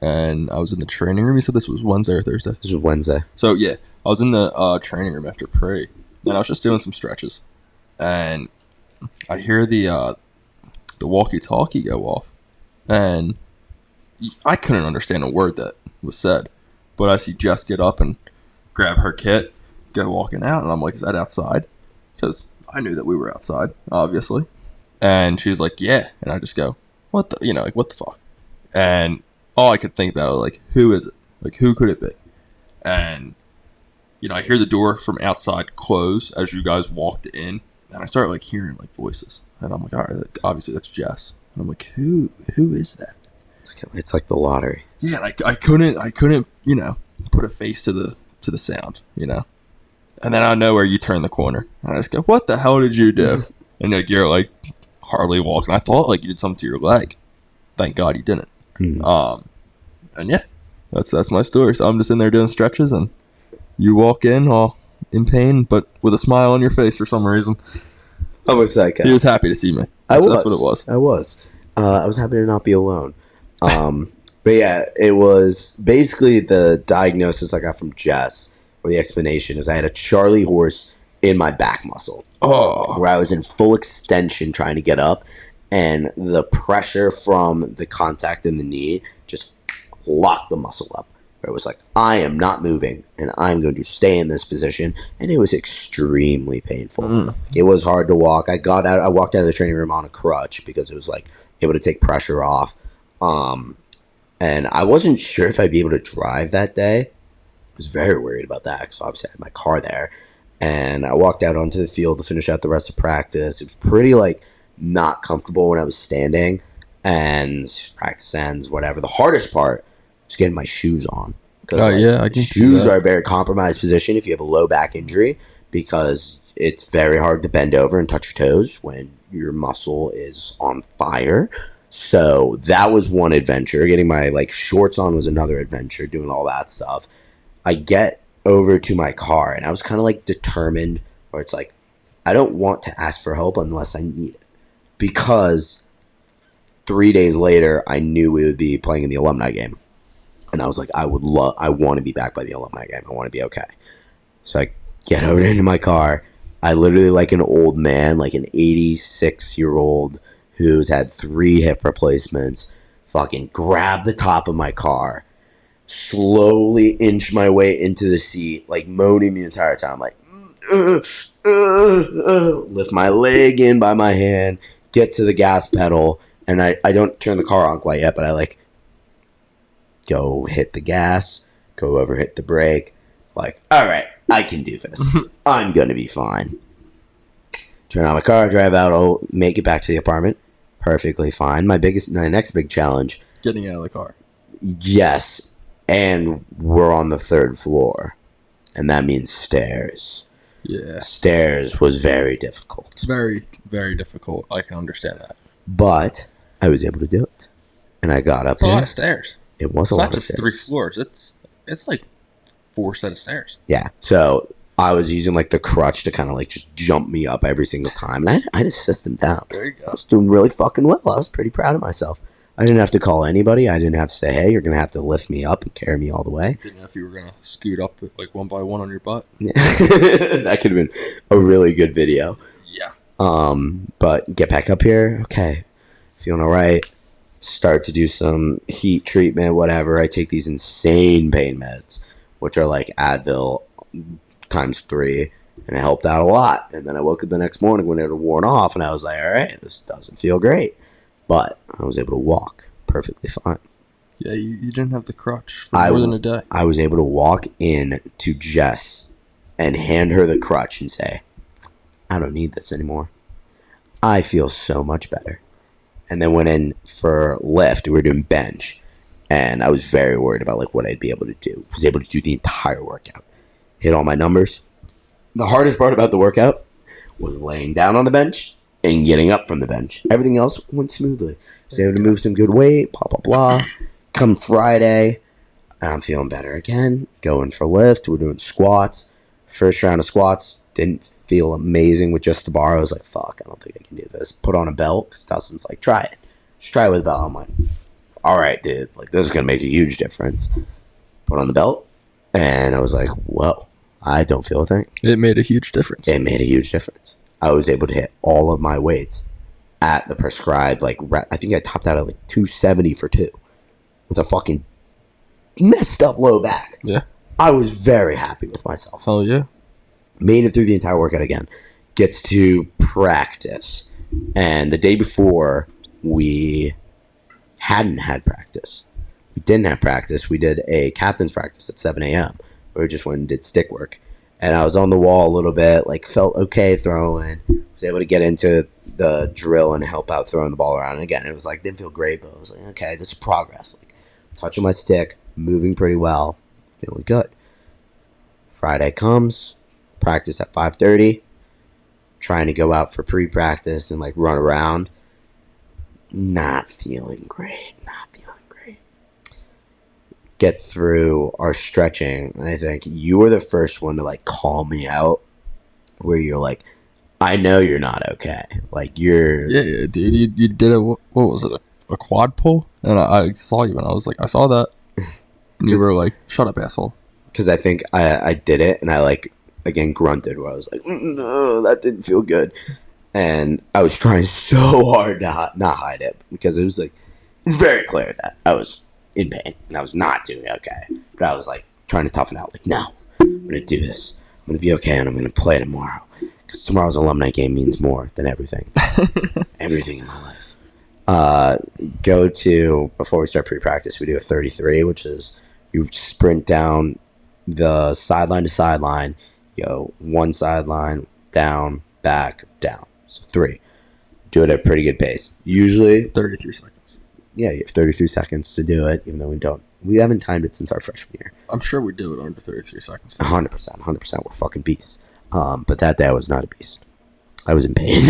And I was in the training room. You said this was Wednesday or Thursday? This was Wednesday. So, yeah, I was in the training room after pre. And I was just doing some stretches. And I hear the walkie-talkie go off. And I couldn't understand a word that was said. But I see Jess get up and grab her kit, go walking out, and I'm like, is that outside? Because I knew that we were outside, obviously. And she's like, yeah. And I just go, what the fuck? And all I could think about was, like, who is it? Like, who could it be? And, I hear the door from outside close as you guys walked in. And I start, like, hearing, like, voices. And I'm like, all right, obviously that's Jess. And I'm like, who is that? It's like the lottery. Yeah, and I couldn't, put a face to the sound, And then I know where you turn the corner. And I just go, what the hell did you do? And like, you're like hardly walking. I thought like you did something to your leg. Thank God you didn't. And yeah, that's my story. So I'm just in there doing stretches, and you walk in all in pain, but with a smile on your face for some reason. I was like, he was happy to see me. That's what it was. I was happy to not be alone. But yeah, it was basically the diagnosis I got from Jess, or the explanation, is I had a Charlie horse in my back muscle. Oh. Where I was in full extension trying to get up, and the pressure from the contact in the knee just locked the muscle up. Where it was like, I am not moving, and I'm going to stay in this position, and it was extremely painful. It was hard to walk. I walked out of the training room on a crutch because it was like able to take pressure off. And I wasn't sure if I'd be able to drive that day. I was very worried about that because obviously I had my car there. And I walked out onto the field to finish out the rest of practice. It was pretty, like, not comfortable when I was standing. And practice ends, whatever. The hardest part was getting my shoes on. Oh, yeah, I can see shoes that. are a very compromised position if you have a low back injury because it's very hard to bend over and touch your toes when your muscle is on fire. So that was one adventure. Getting my, like, shorts on was another adventure, doing all that stuff. I get over to my car, and I was kind of, like, determined, where it's like, I don't want to ask for help unless I need it. Because 3 days later, I knew we would be playing in the Alumni game. And I was like, I want to be back by the Alumni game. I want to be okay. So I get over into my car. I literally, like an old man, like an 86-year-old who's had 3 hip replacements, fucking grab the top of my car, slowly inch my way into the seat, like moaning the entire time, like, lift my leg in by my hand, get to the gas pedal, and I don't turn the car on quite yet, but I, like, go hit the gas, go over, hit the brake, like, all right, I can do this. I'm going to be fine. Turn on my car, drive out, I'll make it back to the apartment. Perfectly fine. My next big challenge. Getting out of the car. Yes. And we're on the 3rd floor. And that means stairs. Yeah. Stairs was very difficult. It's very, very difficult. I can understand that. But I was able to do it. And I got up It's a lot of stairs. It was a lot of stairs. It's not just 3 floors. It's like 4 set of stairs. Yeah. So I was using, like, the crutch to kind of, like, just jump me up every single time. And I just system down. There you go. I was doing really fucking well. I was pretty proud of myself. I didn't have to call anybody. I didn't have to say, hey, you're going to have to lift me up and carry me all the way. Didn't know if you were going to scoot up, like, one by one on your butt. Yeah. That could have been a really good video. Yeah. But get back up here. Okay. Feeling all right. Start to do some heat treatment, whatever. I take these insane pain meds, which are like Advil times 3, and it helped out a lot. And then I woke up the next morning when it had worn off, and I was like, all right, this doesn't feel great. But I was able to walk perfectly fine. Yeah, you didn't have the crutch for more than a day. I was able to walk in to Jess and hand her the crutch and say, I don't need this anymore. I feel so much better. And then went in for lift. We were doing bench. And I was very worried about, like, what I'd be able to do. I was able to do the entire workout. Hit all my numbers. The hardest part about the workout was laying down on the bench and getting up from the bench. Everything else went smoothly. I was able to move some good weight, blah, blah, blah. Come Friday, I'm feeling better again. Going for lift. We're doing squats. First round of squats. Didn't feel amazing with just the bar. I was like, fuck, I don't think I can do this. Put on a belt, because Dustin's like, try it. Just try it with a belt. I'm like, all right, dude. Like, this is going to make a huge difference. Put on the belt, and I was like, whoa, I don't feel a thing. It made a huge difference. It made a huge difference. I was able to hit all of my weights at the prescribed, like, I think I topped out at, like, 270 for 2 with a fucking messed up low back. Yeah. I was very happy with myself. Hell yeah. Made it through the entire workout again. Gets to practice. And the day before, we hadn't had practice. We didn't have practice. We did a captain's practice at 7 a.m. where we just went and did stick work. And I was on the wall a little bit, like, felt okay throwing. Was able to get into the drill and help out throwing the ball around. And again, it was like, didn't feel great, but I was like, okay, this is progress. Like, touching my stick, moving pretty well, feeling good. Friday comes, practice at 5:30, trying to go out for pre-practice and, like, run around. Not feeling great. Get through our stretching, and I think you were the first one to, like, call me out, where you're like, I know you're not okay. Like, you're... Yeah, dude, you did what was it, a quad pull, and I saw you, and I was like, I saw that. And you were like, shut up, asshole. Because I think I did it, and I, like, again, grunted where I was like, no, that didn't feel good. And I was trying so hard to not hide it, because it was, like, very clear that I was in pain, and I was not doing okay. But I was, like, trying to toughen out, like, no, I'm going to do this. I'm going to be okay, and I'm going to play tomorrow. Because tomorrow's alumni game means more than everything. Everything in my life. Before we start pre-practice, we do a 33, which is you sprint down the sideline to sideline, you go one sideline, down, back, down. So 3. Do it at a pretty good pace. Usually 33 seconds. Yeah, you have 33 seconds to do it, even though we haven't timed it since our freshman year. I'm sure we do it under 33 seconds. 100%. We're fucking beasts. But that day I was not a beast. I was in pain,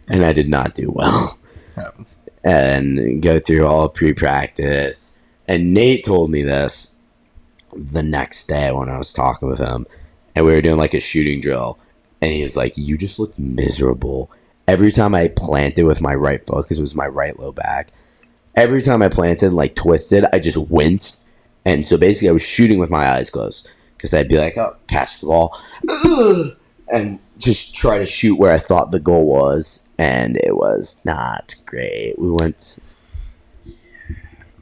and I did not do well. Happens. And go through all pre-practice. And Nate told me this the next day when I was talking with him, and we were doing like a shooting drill, and he was like, you just look miserable. Every time I planted with my right foot, because it was my right low back, every time I planted, like twisted, I just winced. And so basically I was shooting with my eyes closed, because I'd be like, oh, catch the ball, and just try to shoot where I thought the goal was, and it was not great.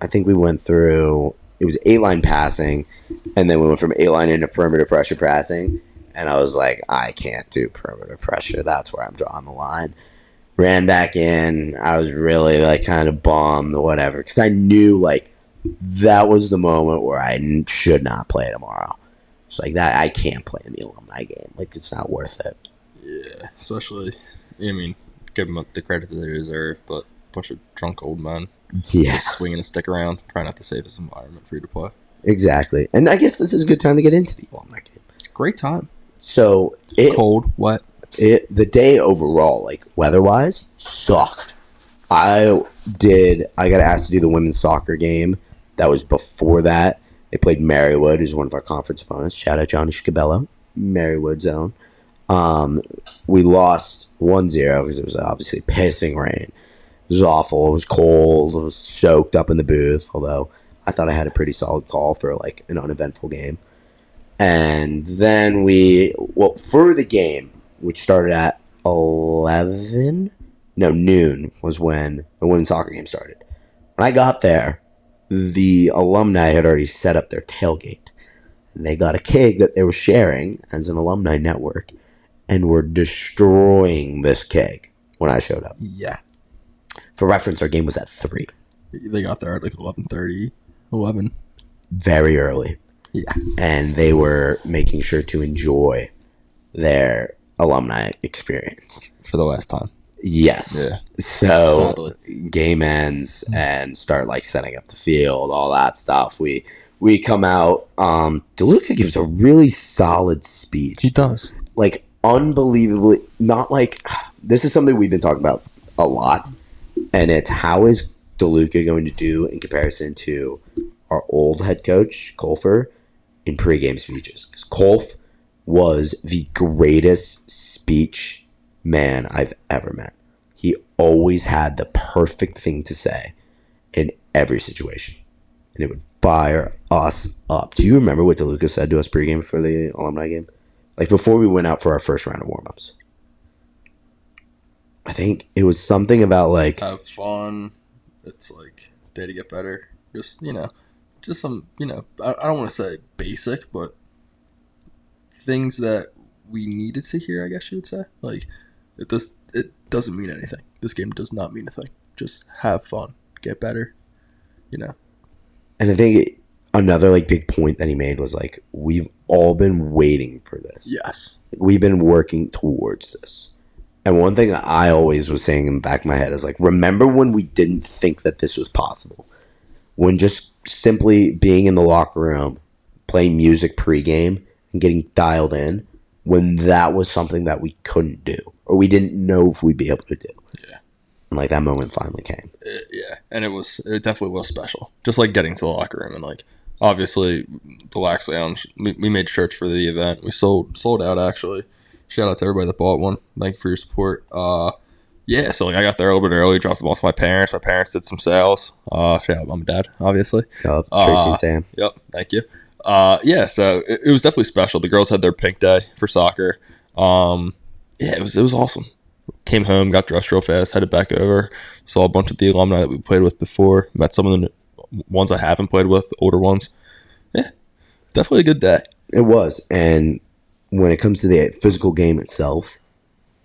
I think we went through, it was 8-line passing, and then we went from 8-line into perimeter pressure passing, and I was like, I can't do perimeter pressure. That's where I'm drawing the line. Ran back in. I was really like kind of bummed or whatever, because I knew like that was the moment where I should not play tomorrow. It's like that. I can't play in the alumni game. Like, it's not worth it. Yeah, especially, I mean, give them the credit that they deserve, but a bunch of drunk old men just swinging a stick around, trying not to save this environment for you to play. Exactly. And I guess this is a good time to get into the alumni game. Great time. So cold, wet. The day overall, like weather-wise, sucked. I got asked to do the women's soccer game. That was before that. They played Marywood, who's one of our conference opponents. Shout out Johnny Scabello, Marywood zone. We lost 1-0 because it was obviously pissing rain. It was awful. It was cold. It was soaked up in the booth, although I thought I had a pretty solid call for like an uneventful game. And then for the game, which started at noon, was when the women's soccer game started. When I got there, the alumni had already set up their tailgate. And they got a keg that they were sharing as an alumni network, and were destroying this keg when I showed up. Yeah. For reference, our game was at 3. They got there at like 11:30, 11. Very early. Yeah. And they were making sure to enjoy their alumni experience. For the last time. Yes. Yeah. So game ends and start like setting up the field, all that stuff. We come out. DeLuca gives a really solid speech. He does. Like unbelievably, not like, this is something we've been talking about a lot, and it's how is DeLuca going to do in comparison to our old head coach, Colfer, in pregame speeches. Because Colf was the greatest speech man I've ever met. He always had the perfect thing to say in every situation, and it would fire us up. Do you remember what DeLuca said to us pregame for the alumni game? Like before we went out for our first round of warm-ups. I think it was something about like, have fun. It's like day to get better. Just some, I don't want to say basic, but things that we needed to hear, I guess you would say. Like, it doesn't mean anything. This game does not mean a thing. Just have fun. Get better. And I think another like big point that he made was like, we've all been waiting for this. Yes. We've been working towards this. And one thing that I always was saying in the back of my head is like, remember when we didn't think that this was possible? When just simply being in the locker room, playing music pregame, and getting dialed in, when that was something that we couldn't do, or we didn't know if we'd be able to do. Yeah. And like that moment finally came. Yeah, and it definitely was special. Just like getting to the locker room, and like obviously the Wax Lounge, we made shirts for the event. We sold out actually. Shout out to everybody that bought one. Thank you for your support. Yeah, so like I got there a little bit early, dropped them off to my parents. My parents did some sales. Shout out mom and dad, obviously. Tracy and Sam. Yep, thank you. Yeah, so it was definitely special. The girls had their pink day for soccer. Yeah, it was awesome. Came home, got dressed real fast, headed back over, saw a bunch of the alumni that we played with before, met some of the ones I haven't played with, older ones. Yeah, definitely a good day. It was, and when it comes to the physical game itself,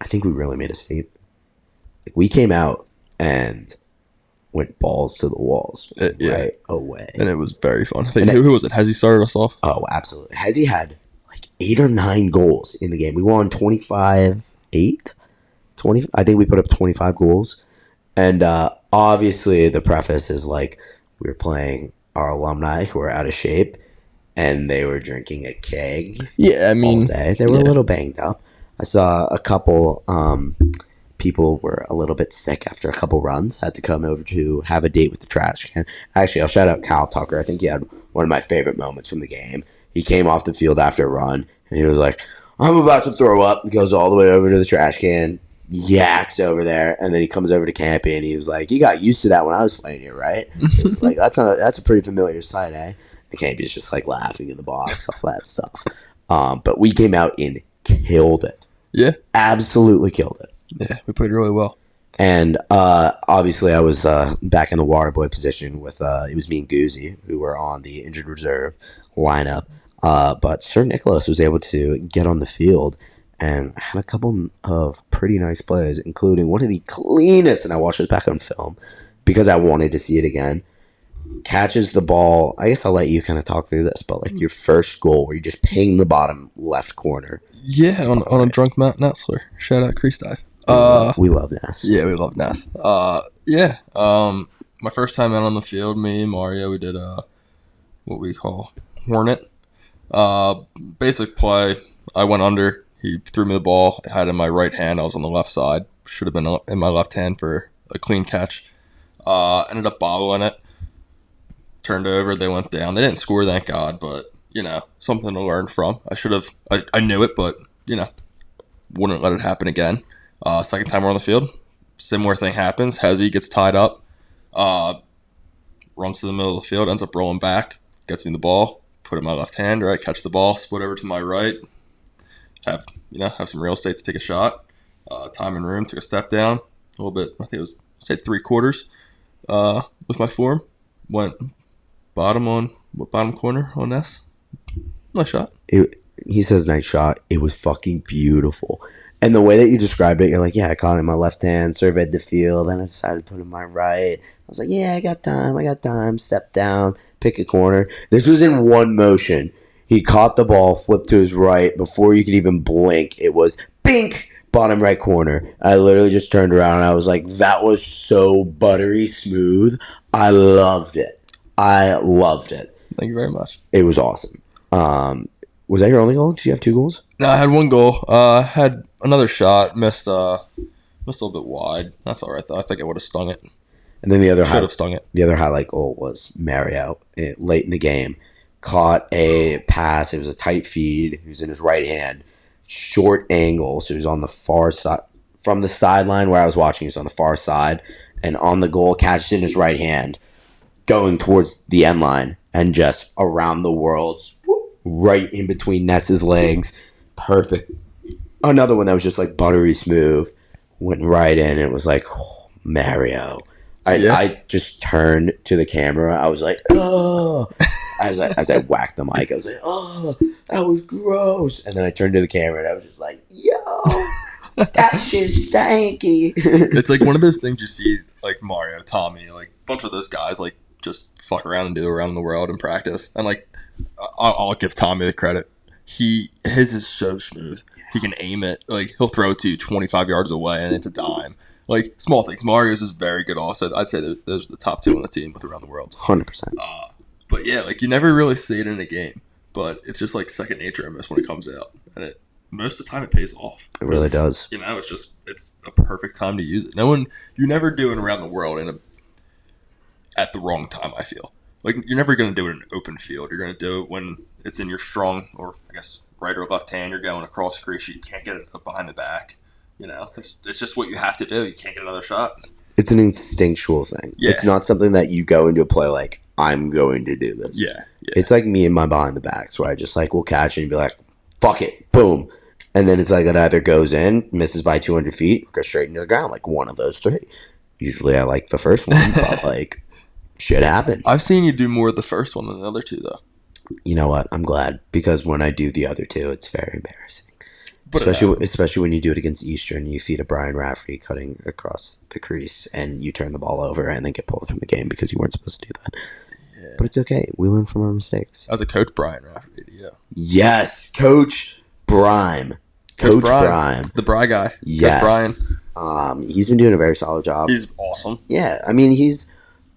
I think we really made a statement. Like, we came out and went balls to the walls right away. And it was very fun. I think, who was it? Has he started us off? Oh, absolutely. Has he had like 8 or 9 goals in the game? We won 25-8? 20. I think we put up 25 goals. And obviously the preface is like we were playing our alumni who were out of shape and they were drinking a keg. Yeah, I mean, all day. They were a little banged up. I saw a couple people were a little bit sick after a couple runs, had to come over to have a date with the trash can. Actually, I'll shout out Kyle Tucker. I think he had one of my favorite moments from the game. He came off the field after a run and he was like, I'm about to throw up. He goes all the way over to the trash can, yaks over there, and then he comes over to Campy and he was like, you got used to that when I was playing here, right? Like, that's a pretty familiar sight, eh? And Campy's just like laughing in the box, all that stuff. But we came out and killed it. Yeah. Absolutely killed it. Yeah, we played really well. And obviously I was back in the water boy position with, it was me and Goozy who were on the injured reserve lineup. But Sir Nicholas was able to get on the field and had a couple of pretty nice plays, including one of the cleanest, and I watched it back on film because I wanted to see it again. Catches the ball. I guess I'll let you kind of talk through this, but like your first goal where you just ping the bottom left corner. Yeah, on a drunk Matt Nessler. Shout out Crease Dive. We love Ness. Yeah, we love Ness. Yeah. My first time out on the field, me and Mario, we did what we call Hornet. Basic play. I went under. He threw me the ball. I had it in my right hand. I was on the left side. Should have been in my left hand for a clean catch. Ended up bobbling it. Turned over. They went down. They didn't score, thank God, but, something to learn from. I knew it, but, wouldn't let it happen again. Second time we're on the field, similar thing happens. Hezzy gets tied up, runs to the middle of the field, ends up rolling back, gets me the ball, put it in my left hand, right, catch the ball, split over to my right, have some real estate to take a shot, time and room, took a step down, a little bit, I think it was, say, 3/4, with my form, went bottom corner on S. Nice shot. He says nice shot. It was fucking beautiful. And the way that you described it, you're like, yeah, I caught it in my left hand, surveyed the field, then I decided to put it in my right. I was like, yeah, I got time, step down, pick a corner. This was in one motion. He caught the ball, flipped to his right. Before you could even blink, it was bink, bottom right corner. I literally just turned around and I was like, that was so buttery smooth. I loved it. Thank you very much. It was awesome. Was that your only goal? Did you have 2 goals? No, I had 1 goal. Had another shot, missed a little bit wide. That's all right though. I think I would have stung it. And then the other should have stung it. The other highlight goal was Mario late in the game, caught a pass. It was a tight feed. He was in his right hand, short angle. So he was on the far side from the sideline where I was watching. He was on the far side, and on the goal, catches in his right hand, going towards the end line, and just around the worlds. Right in between Ness's legs. Perfect. Another one that was just like buttery smooth. Went right in and it was like, oh, Mario. I just turned to the camera. I was like, oh. As I whacked the mic, I was like, oh, that was gross. And then I turned to the camera and I was just like, yo, that shit's stanky. It's like one of those things you see, like Mario, Tommy, like a bunch of those guys, like just fuck around and do around the world and practice. And like, I'll give Tommy the credit. His is so smooth. He can aim it. Like, he'll throw it to you 25 yards away, and it's a dime. Like, small things. Mario's is very good also. I'd say those are the top 2 on the team with around the world. 100%. But yeah, like, you never really see it in a game. But it's just like second nature almost when it comes out. And most of the time it pays off. It really does. It's a perfect time to use it. You never do it around the world at the wrong time, I feel. Like, you're never going to do it in an open field. You're going to do it when it's in your strong, or I guess right or left hand. You're going across crease. You can't get it up behind the back. You know, it's just what you have to do. You can't get another shot. It's an instinctual thing. Yeah. It's not something that you go into a play like, I'm going to do this. Yeah. It's like me and my behind the backs where I just like will catch it and be like, fuck it, boom. And then it's like it either goes in, misses by 200 feet, or goes straight into the ground, like one of those three. Usually I like the first one, but like shit happens. I've seen you do more of the first one than the other two, though. You know what? I'm glad, because when I do the other two, it's very embarrassing. Especially when you do it against Eastern, you feed a Brian Rafferty cutting across the crease, and you turn the ball over and then get pulled from the game because you weren't supposed to do that. Yeah. But it's okay. We learn from our mistakes. As a coach, Brian Rafferty, yeah. Yes, Coach Brime. Coach Brime. The Bry guy. Yes. Coach Brian. He's been doing a very solid job. He's awesome. Yeah, I mean,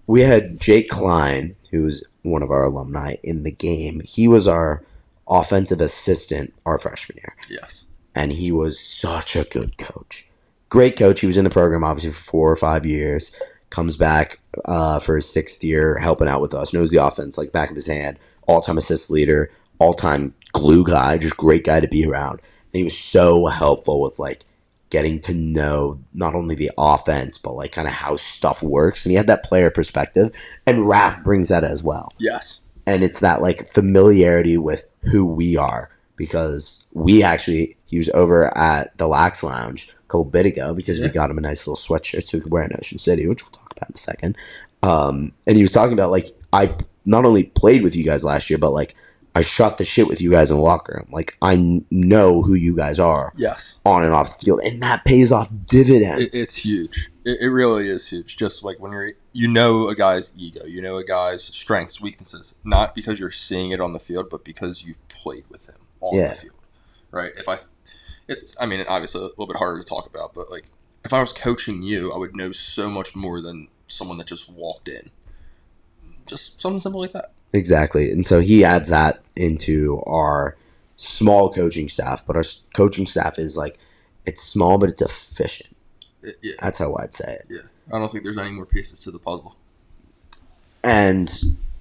we had Jake Klein, who's one of our alumni, in the game. He was our offensive assistant our freshman year. Yes. And he was such a good coach. Great coach. He was in the program, obviously, for 4 or 5 years. Comes back for his 6th year, helping out with us. Knows the offense like back of his hand. All-time assist leader. All-time glue guy. Just great guy to be around. And he was so helpful with, like, getting to know not only the offense, but, like, kind of how stuff works. And he had that player perspective. And Raph brings that as well. Yes. And it's that, like, familiarity with who we are. Because he was over at the Lax Lounge a couple bit ago because we got him a nice little sweatshirt so he could wear in Ocean City, which we'll talk about in a second. And he was talking about, like, I not only played with you guys last year, but, like, I shot the shit with you guys in the locker room. Like, I know who you guys are on and off the field. And that pays off dividends. It's huge. It really is huge. Just like when you know a guy's ego, you know a guy's strengths, weaknesses, not because you're seeing it on the field, but because you've played with him on the field, right? It's obviously a little bit harder to talk about, but like if I was coaching you, I would know so much more than someone that just walked in. Just something simple like that. Exactly. And so he adds that into our small coaching staff, but our coaching staff is like, it's small, but it's efficient. Yeah. That's how I'd say it. Yeah. I don't think there's any more pieces to the puzzle. And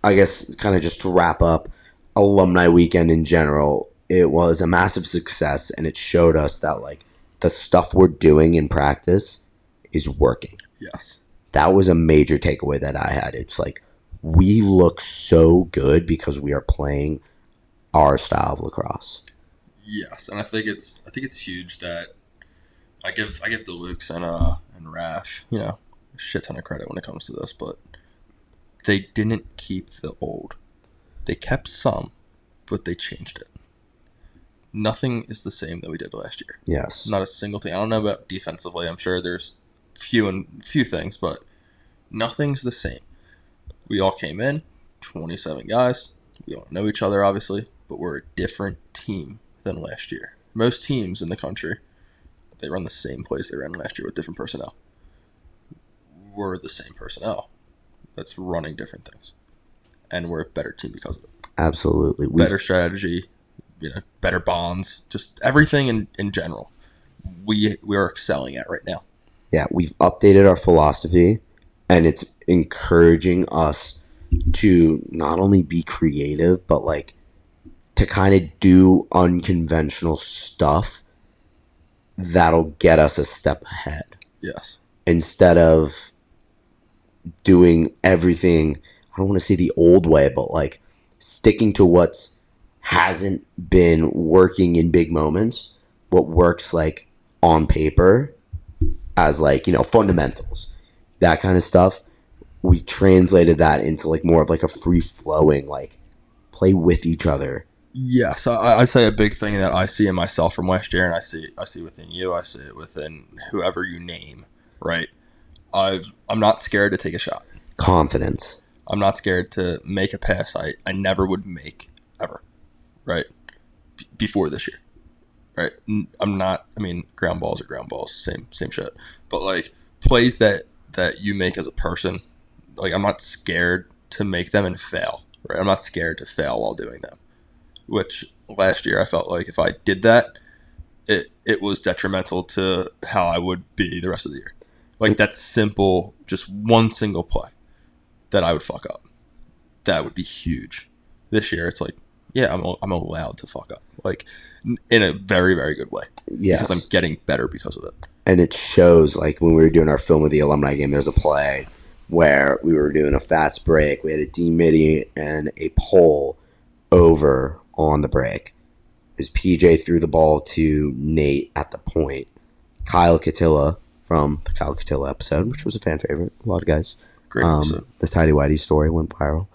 I guess kind of just to wrap up Alumni Weekend in general, it was a massive success, and it showed us that like the stuff we're doing in practice is working. Yes. That was a major takeaway that I had. It's like we look so good because we are playing our style of lacrosse. Yes, and I think it's huge that I give Deluxe and Raf, a shit ton of credit when it comes to this, but they didn't keep the old. They kept some, but they changed it. Nothing is the same that we did last year. Yes. Not a single thing. I don't know about defensively. I'm sure there's few things, but nothing's the same. We all came in, 27 guys. We all know each other, obviously, but we're a different team than last year. Most teams in the country, they run the same plays they ran last year with different personnel. We're the same personnel that's running different things. And we're a better team because of it. Absolutely. Better strategy, better bonds, just everything in general. We are excelling at right now. Yeah, we've updated our philosophy, and it's encouraging us to not only be creative, but like to kind of do unconventional stuff that'll get us a step ahead. Yes. Instead of doing everything, I don't want to say the old way, but like sticking to what's hasn't been working in big moments, what works like on paper as like, fundamentals, that kind of stuff. We translated that into like more of like a free flowing, like play with each other. Yes, I'd say a big thing that I see in myself from last year, and I see within you, I see it within whoever you name, right? I'm not scared to take a shot. Confidence. I'm not scared to make a pass I never would make ever, right? Before this year, right? I'm not. Ground balls are ground balls, same shit. But like plays that you make as a person, like I'm not scared to make them and fail, right? I'm not scared to fail while doing them. Which last year I felt like if I did that, it was detrimental to how I would be the rest of the year. Like that simple, just one single play that I would fuck up, that would be huge. This year it's like, yeah, I'm allowed to fuck up, like in a very, very good way. Yes. Because I'm getting better because of it. and it shows, like, when we were doing our film of the alumni game, there's a play where we were doing a fast break. We had a D-midi and a pole over on the break. It was PJ threw the ball to Nate at the point. Kyle Catilla from the Kyle Catilla episode, which was a fan favorite. A lot of guys. Great episode. The Tidy Whitey story went viral.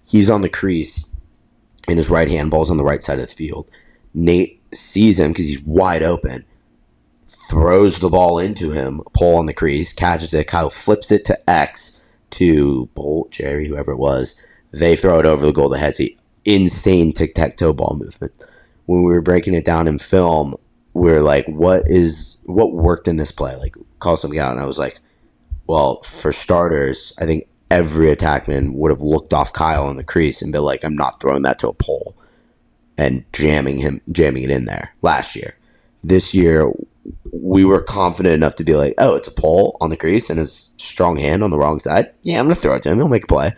He's on the crease, and his right hand ball's on the right side of the field. Nate sees him because he's wide open, throws the ball into him, pole on the crease, catches it. Kyle flips it to X, to Bolt, Jerry, whoever it was. They throw it over the goal that has an insane tic-tac-toe ball movement. When we were breaking it down in film, we were like, what worked in this play? Like, call something out. And I was like, well, for starters, I think every attackman would have looked off Kyle in the crease and been like, I'm not throwing that to a pole, and jamming it in there last year. This year, we were confident enough to be like, oh, it's a pole on the crease and his strong hand on the wrong side. Yeah, I'm going to throw it to him. He'll make a play.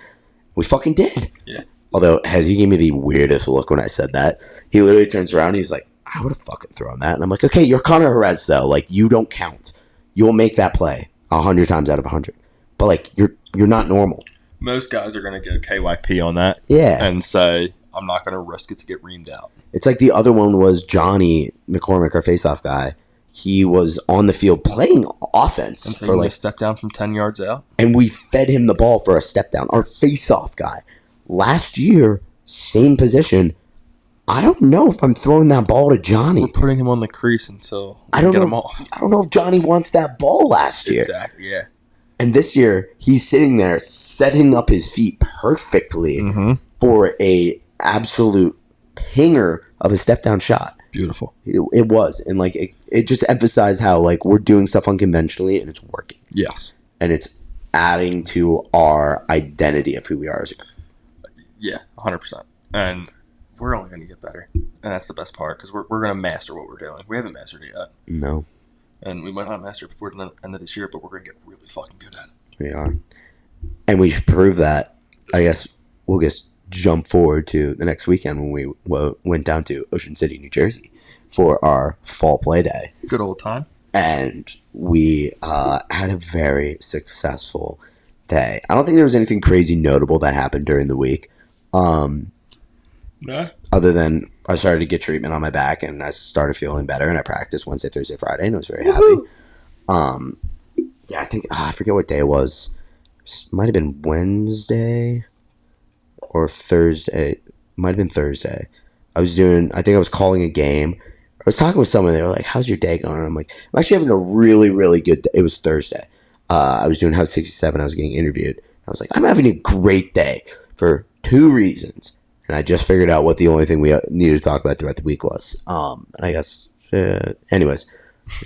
We fucking did. Yeah. Although, he gave me the weirdest look when I said that. He literally turns around and he's like, I would have fucking thrown that. And I'm like, okay, you're Connor Perez, though. Like, you don't count. You'll make that play 100 times out of 100. But, like, you're not normal. Most guys are going to go KYP on that. Yeah. And say, I'm not going to risk it to get reamed out. It's like the other one was Johnny McCormick, our face-off guy. He was on the field playing offense and for like a step down from 10 yards out. And we fed him the ball for a step down. Our face-off guy. Last year, same position. I don't know if I'm throwing that ball to Johnny. We're putting him on the crease until we get him off. I don't know if Johnny wants that ball last year. Exactly, yeah. And this year, he's sitting there setting up his feet perfectly for a absolute pinger of a step-down shot. Beautiful. It was. And, like, it just emphasized how, like, we're doing stuff unconventionally and it's working. Yes. And it's adding to our identity of who we are as a group. Yeah, 100%. And we're only going to get better. And that's the best part, because we're going to master what we're doing. We haven't mastered it yet. No. And we might not master it before the end of this year, but we're going to get really fucking good at it. We are. And we should prove that. I guess we'll just jump forward to the next weekend when we went down to Ocean City, New Jersey for our fall play day. Good old time. And we had a very successful day. I don't think there was anything crazy notable that happened during the week. Nah. Other than I started to get treatment on my back and I started feeling better, and I practiced Wednesday, Thursday, Friday, and I was very happy. Yeah, I think I forget what day it was. It might have been Wednesday or Thursday. Might have been Thursday. I think I was calling a game. I was talking with someone. They were like, "How's your day going?" And I'm like, "I'm actually having a really, really good day." It was Thursday. I was doing House 67. I was getting interviewed. I was like, "I'm having a great day for 2 reasons." And I just figured out what the only thing we needed to talk about throughout the week was. And I guess, anyways,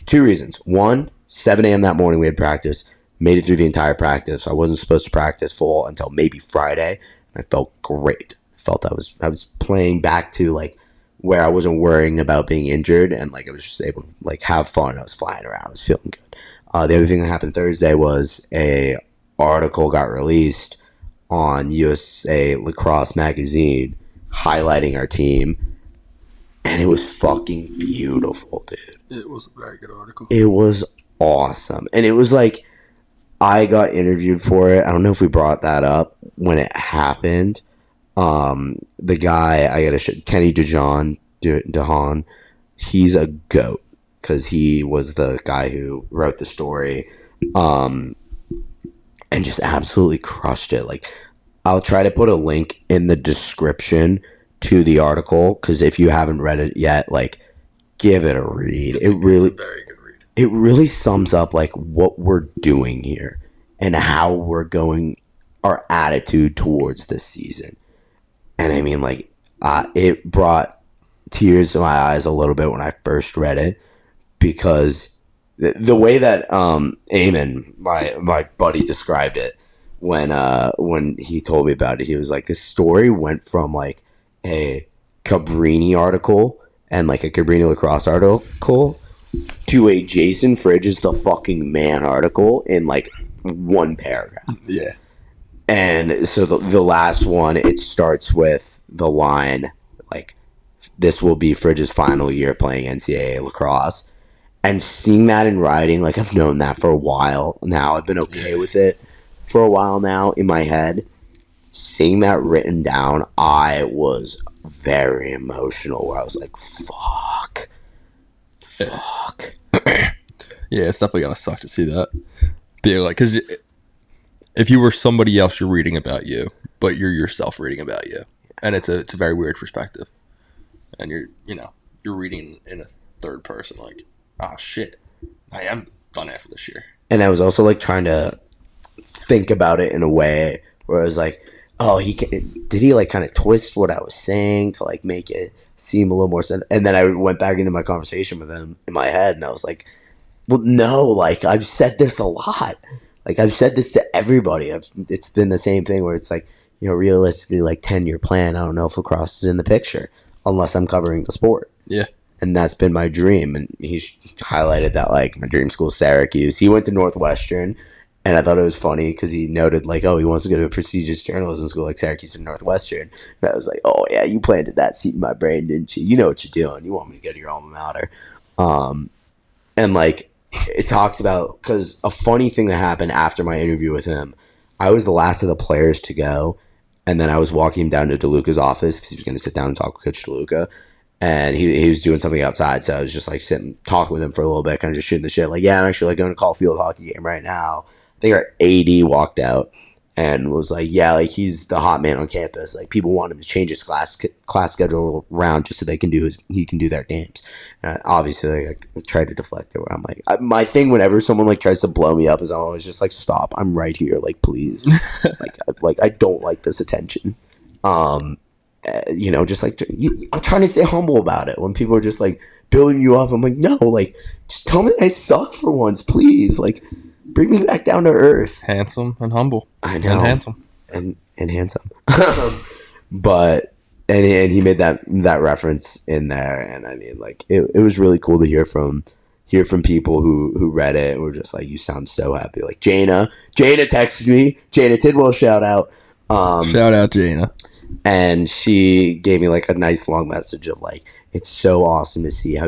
2 reasons. 1, 7 a.m. that morning we had practice. Made it through the entire practice. I wasn't supposed to practice full until maybe Friday. And I felt great. I felt I was playing back to like where I wasn't worrying about being injured, and like I was just able to like have fun. I was flying around. I was feeling good. The other thing that happened Thursday was a article got released on USA Lacrosse Magazine highlighting our team, and it was fucking beautiful, dude. It was a very good article. It was awesome. And it was like I got interviewed for it. I don't know if we brought that up when it happened. The guy, Kenny DeHaan, he's a goat because he was the guy who wrote the story. And just absolutely crushed it. Like, I'll try to put a link in the description to the article, because if you haven't read it yet, like, give it a read. It's a very good read. It really sums up like what we're doing here and how we're going, our attitude towards this season. And I mean, like, it brought tears to my eyes a little bit when I first read it, because the way that Eamon, my buddy, described it when he told me about it, he was like, this story went from like a Cabrini article and like a Cabrini lacrosse article to a Jason Fridge is the fucking man article in like 1 paragraph. Yeah. And so the last one, it starts with the line like, this will be Fridge's final year playing NCAA lacrosse. And seeing that in writing, like I've known that for a while now. I've been okay with it for a while now in my head. Seeing that written down, I was very emotional where I was like, fuck. Yeah, it's definitely gotta suck to see that. Be like, because if you were somebody else, you're reading about you, but you're yourself reading about you, and it's a very weird perspective, and you're reading in a third person, like, oh shit, I am done after this year. And I was also like trying to think about it in a way where I was like, oh, did he like kind of twist what I was saying to like make it seem a little more sense? And then I went back into my conversation with him in my head, and I was like, well, no, like I've said this a lot. Like I've said this to everybody. It's been the same thing where it's like, realistically, like 10-year plan. I don't know if lacrosse is in the picture unless I'm covering the sport. Yeah. And that's been my dream. And he highlighted that like my dream school is Syracuse. He went to Northwestern, and I thought it was funny because he noted like, oh, he wants to go to a prestigious journalism school like Syracuse and Northwestern. And I was like, oh yeah, you planted that seed in my brain, didn't you? You know what you're doing. You want me to go to your alma mater. And like it talks about, because a funny thing that happened after my interview with him, I was the last of the players to go. And then I was walking him down to DeLuca's office because he was going to sit down and talk with Coach DeLuca. And he was doing something outside. So I was just like sitting, talking with him for a little bit, kind of just shooting the shit. Like, yeah, I'm actually like going to call a field hockey game right now. I think our AD walked out and was like, yeah, like he's the hot man on campus. Like people want him to change his class schedule around just so he can do their games. And obviously, like, I tried to deflect it. Where I'm like, my thing whenever someone like tries to blow me up is I'm always just like, stop, I'm right here, like please, like I don't like this attention. Just like I'm trying to stay humble about it. When people are just like building you up, I'm like, no, like just tell me I suck for once, please. Like bring me back down to earth. Handsome and humble. I know. And handsome. And handsome. But and he made that reference in there, and I mean like it was really cool to hear from people who read it and were just like, you sound so happy. Like Jana texted me. Jana Tidwell, shout out. Shout out Jana. And she gave me like a nice long message of like, it's so awesome to see how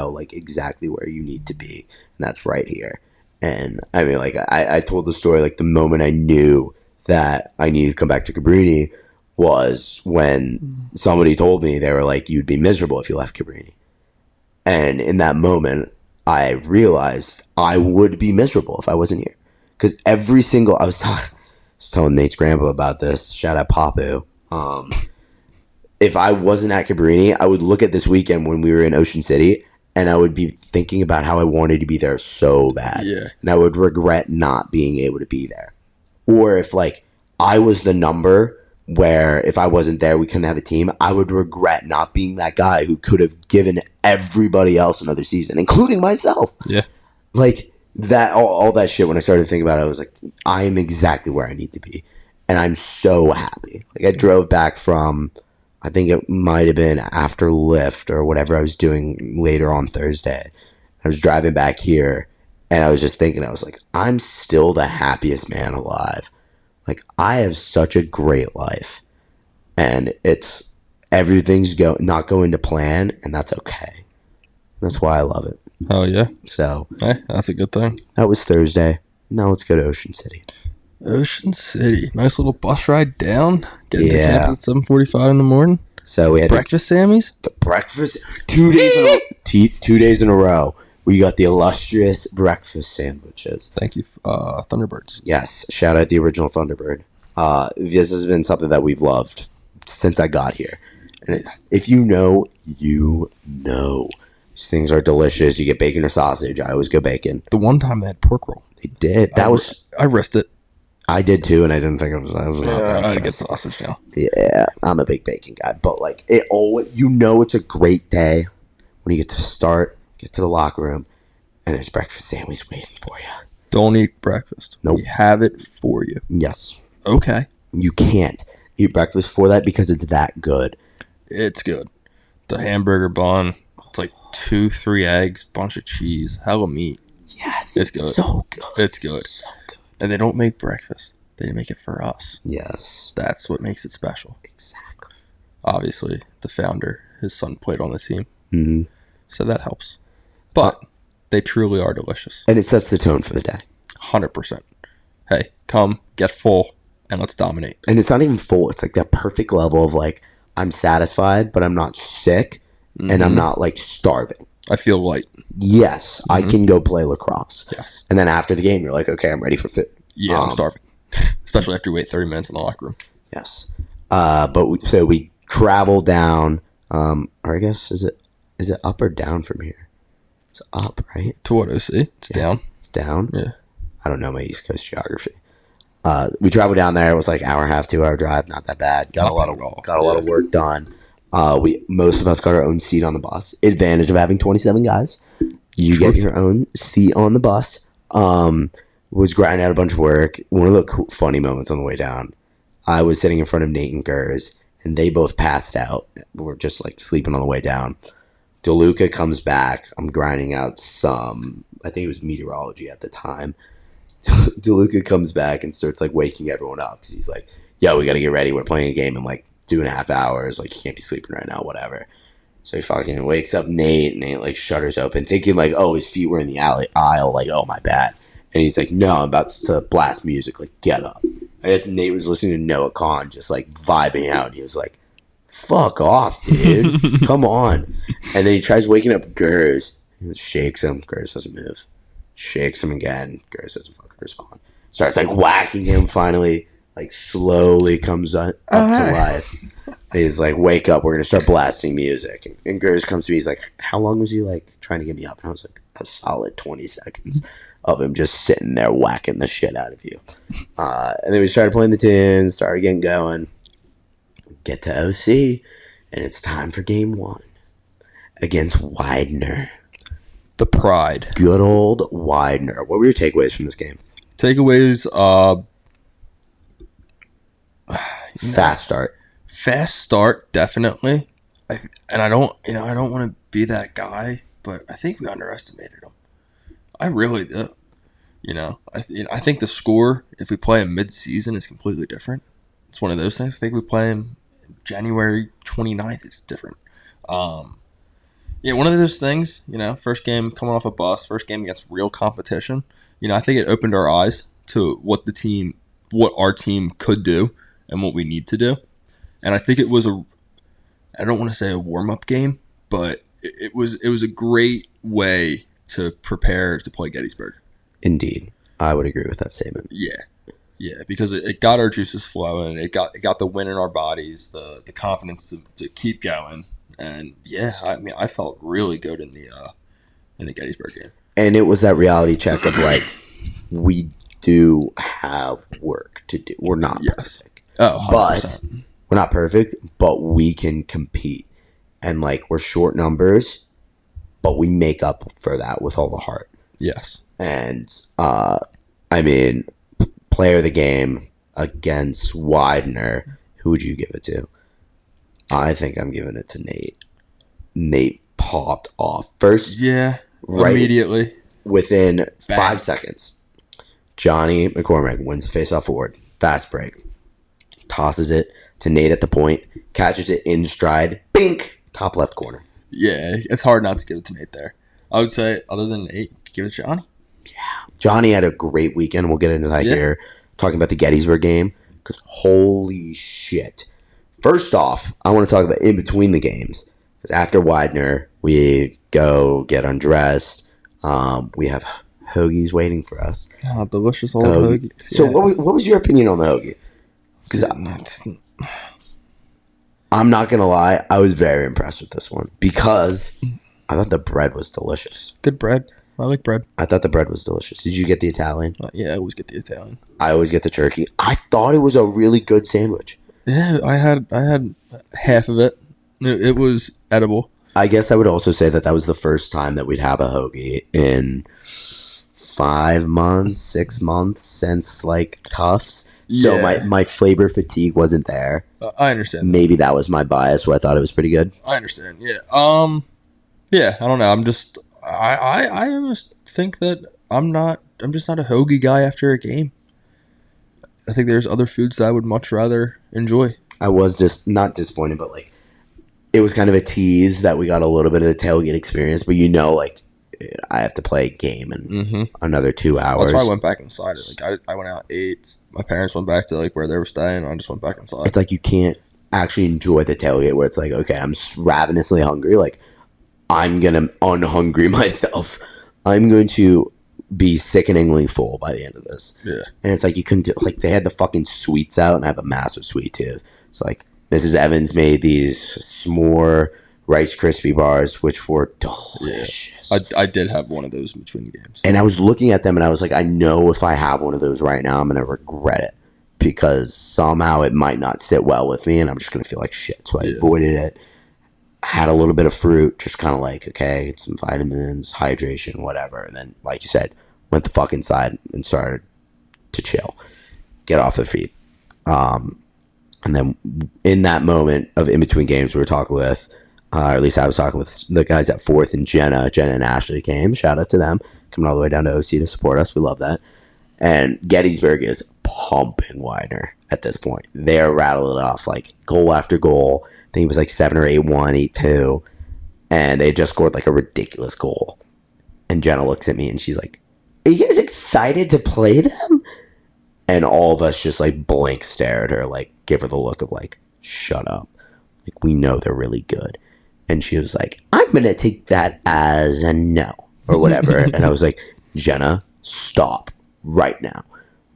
like exactly where you need to be, and that's right here. And I mean, like I told the story, like the moment I knew that I needed to come back to Cabrini was when somebody told me, they were like, you'd be miserable if you left Cabrini. And in that moment, I realized I would be miserable if I wasn't here, because I was telling Nate's grandpa about this. Shout out Papu. If I wasn't at Cabrini, I would look at this weekend when we were in Ocean City, and I would be thinking about how I wanted to be there so bad. Yeah. And I would regret not being able to be there. Or if like I was the number where if I wasn't there, we couldn't have a team, I would regret not being that guy who could have given everybody else another season, including myself. Yeah. Like that, all that shit, when I started to think about it, I was like, I am exactly where I need to be. And I'm so happy. Like I drove back from, I think it might have been after Lyft or whatever I was doing later on Thursday. I was driving back here, and I was just thinking, I was like, I'm still the happiest man alive. Like I have such a great life, and everything's not going to plan, and that's okay. That's why I love it. Oh yeah. So hey, that's a good thing. That was Thursday. Now let's go to Ocean City. Ocean City, nice little bus ride down. Getting to camp at 7:45 in the morning. So we had breakfast, Sammy's. The breakfast 2 days in 2 days in a row. We got the illustrious breakfast sandwiches. Thank you, Thunderbirds. Yes, shout out the original Thunderbird. This has been something that we've loved since I got here, and it's, if you know, you know. These things are delicious. You get bacon or sausage. I always go bacon. The one time they had pork roll. They did. I risked it. I did too, and I didn't think I was not that I'd get sausage now. Yeah, I'm a big bacon guy, but like it always, it's a great day when you get to the locker room, and there's breakfast sandwich waiting for you. Don't eat breakfast. Nope. We have it for you. Yes. Okay. You can't eat breakfast for that because it's that good. It's good. The hamburger bun, it's like 2-3 eggs, bunch of cheese, hella meat. Yes. It's good. So good. It's good. So good. And they don't make breakfast. They make it for us. Yes. That's what makes it special. Exactly. Obviously, the founder, his son played on the team. Mm-hmm. So that helps. But They truly are delicious. And it sets the tone for the day. 100%. Hey, come, get full, and let's dominate. And it's not even full. It's like that perfect level of like, I'm satisfied, but I'm not sick, and I'm not like starving. I feel light. Yes, I can go play lacrosse. Yes. And then after the game, you're like, okay, I'm ready for fit. Yeah, I'm starving. Especially after you wait 30 minutes in the locker room. Yes. But we travel down, or I guess, is it up or down from here? It's up, right? To what, OC? It's down. It's down? Yeah. I don't know my East Coast geography. We traveled down there. It was like hour and a half, 2 hour drive. Not that bad. Got a lot of work done. Most of us got our own seat on the bus. Advantage of having 27 guys. You get your own seat on the bus. Was grinding out a bunch of work. One of the funny moments on the way down, I was sitting in front of Nate and Gers, and they both passed out. We were just like sleeping on the way down. DeLuca comes back. I'm grinding out I think it was meteorology at the time. DeLuca comes back and starts like waking everyone up because he's like, yo, we got to get ready. We're playing a game in like 2.5 hours. Like, you can't be sleeping right now, whatever. So he fucking wakes up Nate, and Nate like shudders open, thinking like, oh, his feet were in the aisle. Like, oh, my bad. And he's like, no, I'm about to blast music. Like, get up. I guess Nate was listening to Noah Khan, just like vibing out. He was like, fuck off, dude. Come on. And then he tries waking up Gers. He shakes him. Gers doesn't move. Shakes him again. Gers doesn't fucking respond. Starts like whacking him finally. Like slowly comes up to life. And he's like, wake up. We're going to start blasting music. And Gers comes to me. He's like, how long was you like trying to get me up? And I was like, a solid 20 seconds of him just sitting there whacking the shit out of you. And then we started playing the tunes, started getting going. Get to OC, and it's time for game 1 against Widener. The Pride. Good old Widener. What were your takeaways from this game? Takeaways, fast start. Fast start, definitely. I don't want to be that guy, but I think we underestimated them. I really do. I think the score, if we play him mid-season, is completely different. It's one of those things. I think we play him January 29th. It's different. One of those things, first game coming off a bus, first game against real competition. I think it opened our eyes to what our team could do and what we need to do. And I think it was I don't want to say a warm-up game, but it was a great way to prepare to play Gettysburg. Indeed. I would agree with that statement. Yeah, because it got our juices flowing. It got the win in our bodies, the confidence to keep going. And I felt really good in the Gettysburg game. And it was that reality check of like, we do have work to do. We're not perfect. Oh, 100%. But we're not perfect, but we can compete. And like, we're short numbers, but we make up for that with all the heart. Yes. And player of the game against Widener, who would you give it to? I think I'm giving it to Nate. Nate popped off first. Yeah, right immediately. Within 5 seconds. Johnny McCormick wins the faceoff forward. Fast break. Tosses it to Nate at the point. Catches it in stride. Bink! Top left corner. Yeah, it's hard not to give it to Nate there. I would say, other than Nate, give it to Johnny. Yeah. Johnny had a great weekend. We'll get into that here. Talking about the Gettysburg game. Because holy shit. First off, I want to talk about in between the games. Because after Widener, we go get undressed. We have hoagies waiting for us. Oh, delicious old hoagies. Yeah. So what was your opinion on the hoagie? Because I'm not going to lie, I was very impressed with this one. Because I thought the bread was delicious. Good bread. I like bread. I thought the bread was delicious. Did you get the Italian? Yeah, I always get the Italian. I always get the turkey. I thought it was a really good sandwich. Yeah, I had half of it. It was edible. I guess I would also say that was the first time that we'd have a hoagie in 5 months, 6 months since like Tufts. So my flavor fatigue wasn't there. I understand. Maybe that was my bias, so I thought it was pretty good. I understand. Yeah. Yeah. I don't know. I'm just. I almost think that I'm just not a hoagie guy after a game. I think there's other foods that I would much rather enjoy. I was just not disappointed, but like it was kind of a tease that we got a little bit of the tailgate experience. But like I have to play a game in another 2 hours. That's why I went back inside. Like I went out 8. My parents went back to like where they were staying. I just went back inside. It's like you can't actually enjoy the tailgate where it's like, okay, I'm ravenously hungry. Like, I'm going to unhungry myself. I'm going to be sickeningly full by the end of this. Yeah. And it's like you couldn't do, like, they had the fucking sweets out, and I have a massive sweet tooth. So, like, Mrs. Evans made these s'more Rice Krispie bars, which were delicious. Yeah. I did have one of those in between the games. And I was looking at them, and I was like, I know if I have one of those right now, I'm going to regret it. Because somehow it might not sit well with me, and I'm just going to feel like shit. So I avoided it. Had a little bit of fruit, just kind of like, okay, get some vitamins, hydration, whatever. And then, like you said, went the fuck inside and started to chill. Get off the feet. And then in that moment of in between games, we were talking with, or at least I was talking with the guys at Fourth and Jenna. Jenna and Ashley came. Shout out to them. Coming all the way down to OC to support us. We love that. And Gettysburg is pumping Widener at this point. They're rattling it off like goal after goal. I think it was like 7 or 8-1, 8-2. And they just scored like a ridiculous goal. And Jenna looks at me and she's like, are you guys excited to play them? And all of us just like blank stare at her, like give her the look of like, shut up. Like, we know they're really good. And she was like, I'm going to take that as a no or whatever. And I was like, Jenna, stop. Right now.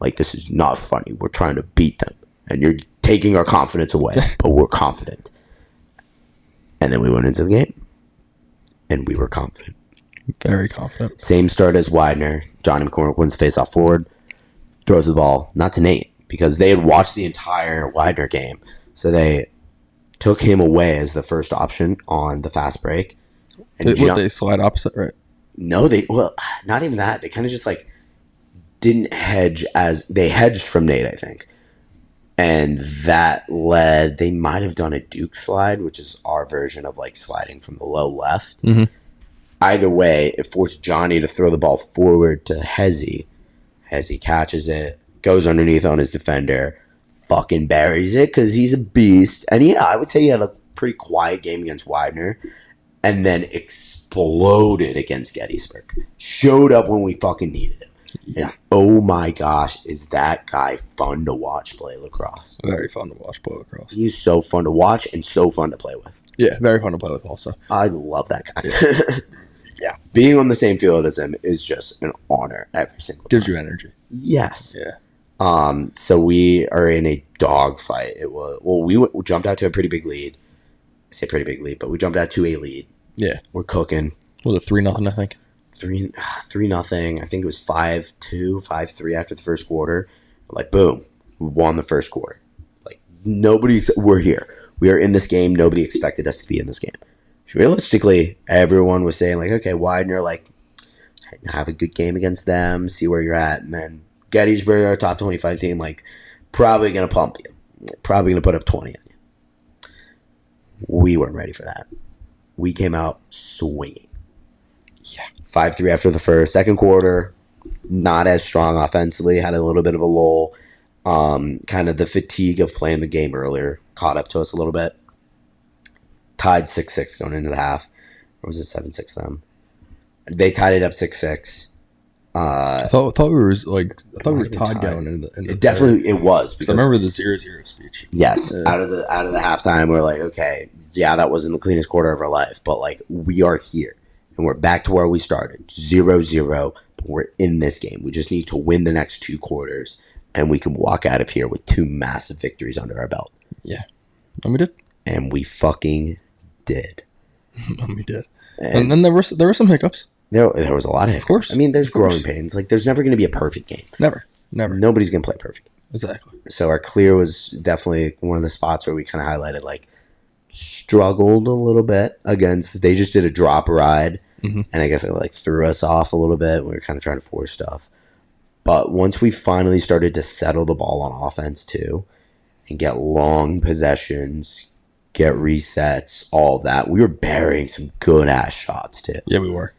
Like, this is not funny. We're trying to beat them. And you're taking our confidence away. But we're confident. And then we went into the game. And we were confident. Very confident. Same start as Widener. Johnny McCormick wins the face-off forward. Throws the ball. Not to Nate. Because they had watched the entire Widener game. So they took him away as the first option on the fast break. And they slide opposite, right? No, not even that. They kind of just like didn't hedge as they hedged from Nate, I think. And that led, they might have done a Duke slide, which is our version of like sliding from the low left. Either way, it forced Johnny to throw the ball forward to Hezzy. Hezzy catches it, goes underneath on his defender, fucking buries it because he's a beast. And yeah, I would say he had a pretty quiet game against Widener. And then exploded against Gettysburg. Showed up when we fucking needed him. Yeah. Oh my gosh, is that guy fun to watch play lacrosse? Very fun to watch play lacrosse. He's so fun to watch and so fun to play with. Yeah, very fun to play with also. I love that guy. Yeah. Being on the same field as him is just an honor every single time. Gives you energy. Yes. Yeah. So we are in a dog fight. We jumped out to a pretty big lead. I say pretty big lead, but we jumped out to a lead. Yeah. We're cooking. Was it 3-0, I think? 3-0. I think it was 5-2, 5-3 after the first quarter. Like, boom, we won the first quarter. Like, we're here. We are in this game. Nobody expected us to be in this game. Realistically, everyone was saying, like, okay, Widener, like, have a good game against them, see where you're at. And then Gettysburg, our top 25 team, like, probably going to pump you. Probably going to put up 20 on you. We weren't ready for that. We came out swinging. Yeah. 5-3 after the first. Second quarter, not as strong offensively. Had a little bit of a lull. Kind of the fatigue of playing the game earlier caught up to us a little bit. Tied 6-6 going into the half. Or was it 7-6 then? They tied it up 6-6. I thought we were tied going into the it definitely it was because I remember the 0-0 speech. Yes, out of the halftime, we're like, okay, yeah, that wasn't the cleanest quarter of our life, but like we are here and we're back to where we started, 0-0. But we're in this game. We just need to win the next 2 quarters, and we can walk out of here with 2 massive victories under our belt. Yeah, and we did, and we fucking did. And we did, and then there were some hiccups. There was a lot of hiccups. Of course. I mean, there's growing pains. Like, there's never going to be a perfect game. Never. Nobody's going to play perfect. Exactly. So our clear was definitely one of the spots where we kind of highlighted, like, struggled a little bit against. They just did a drop ride, and I guess it, like, threw us off a little bit. We were kind of trying to force stuff. But once we finally started to settle the ball on offense, too, and get long possessions, get resets, all of that, we were burying some good-ass shots, too. Yeah, we were.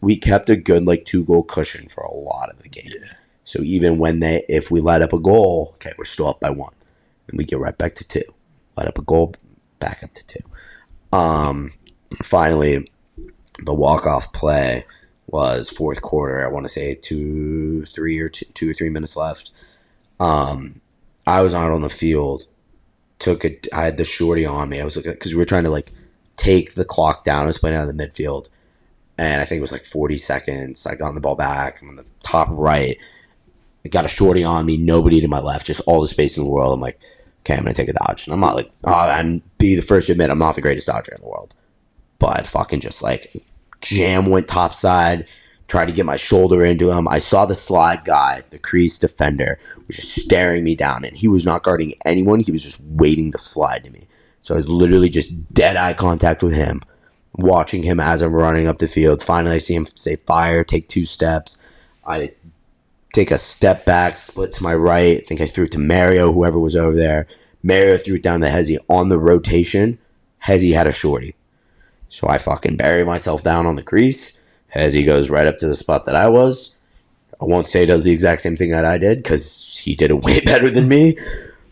We kept a good, like, 2-goal cushion for a lot of the game. Yeah. So even if we let up a goal, okay, we're still up by 1. And we get right back to 2. Let up a goal, back up to 2. Finally, The walk-off play was fourth quarter. I want to say 2 or 3 minutes left. I was out on the field. I had the shorty on me. I was looking because we were trying to like take the clock down. I was playing out of the midfield, and I think it was like 40 seconds. I got the ball back. I'm on the top right. I got a shorty on me. Nobody to my left. Just all the space in the world. I'm like, okay, I'm gonna take a dodge. And I'm not like, I'm be the first to admit I'm not the greatest dodger in the world, but I fucking just like jam went topside. Tried to get my shoulder into him. I saw the slide guy, the crease defender, was just staring me down, and he was not guarding anyone. He was just waiting to slide to me. So I was literally just dead eye contact with him, watching him as I'm running up the field. Finally, I see him say fire, take 2 steps. I take a step back, split to my right. I think I threw it to Mario, whoever was over there. Mario threw it down to Hezi. On the rotation, Hezi had a shorty. So I fucking bury myself down on the crease. Hezi goes right up to the spot that I was. I won't say he does the exact same thing that I did because he did it way better than me.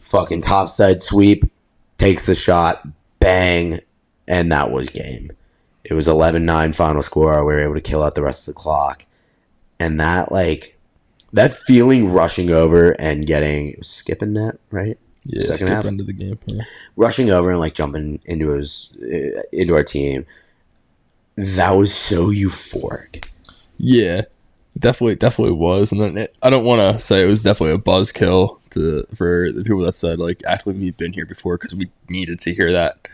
Fucking topside sweep, takes the shot, bang, and that was game. It was 11-9 final score. We were able to kill out the rest of the clock. And that, like, that feeling rushing over and getting, it was skipping net, right? Yeah, second half into the game. Yeah. Rushing over and like jumping into our team. That was so euphoric. Yeah, definitely was. And then I don't want to say it was definitely a buzzkill for the people that said like act like we've been here before because we needed to hear that,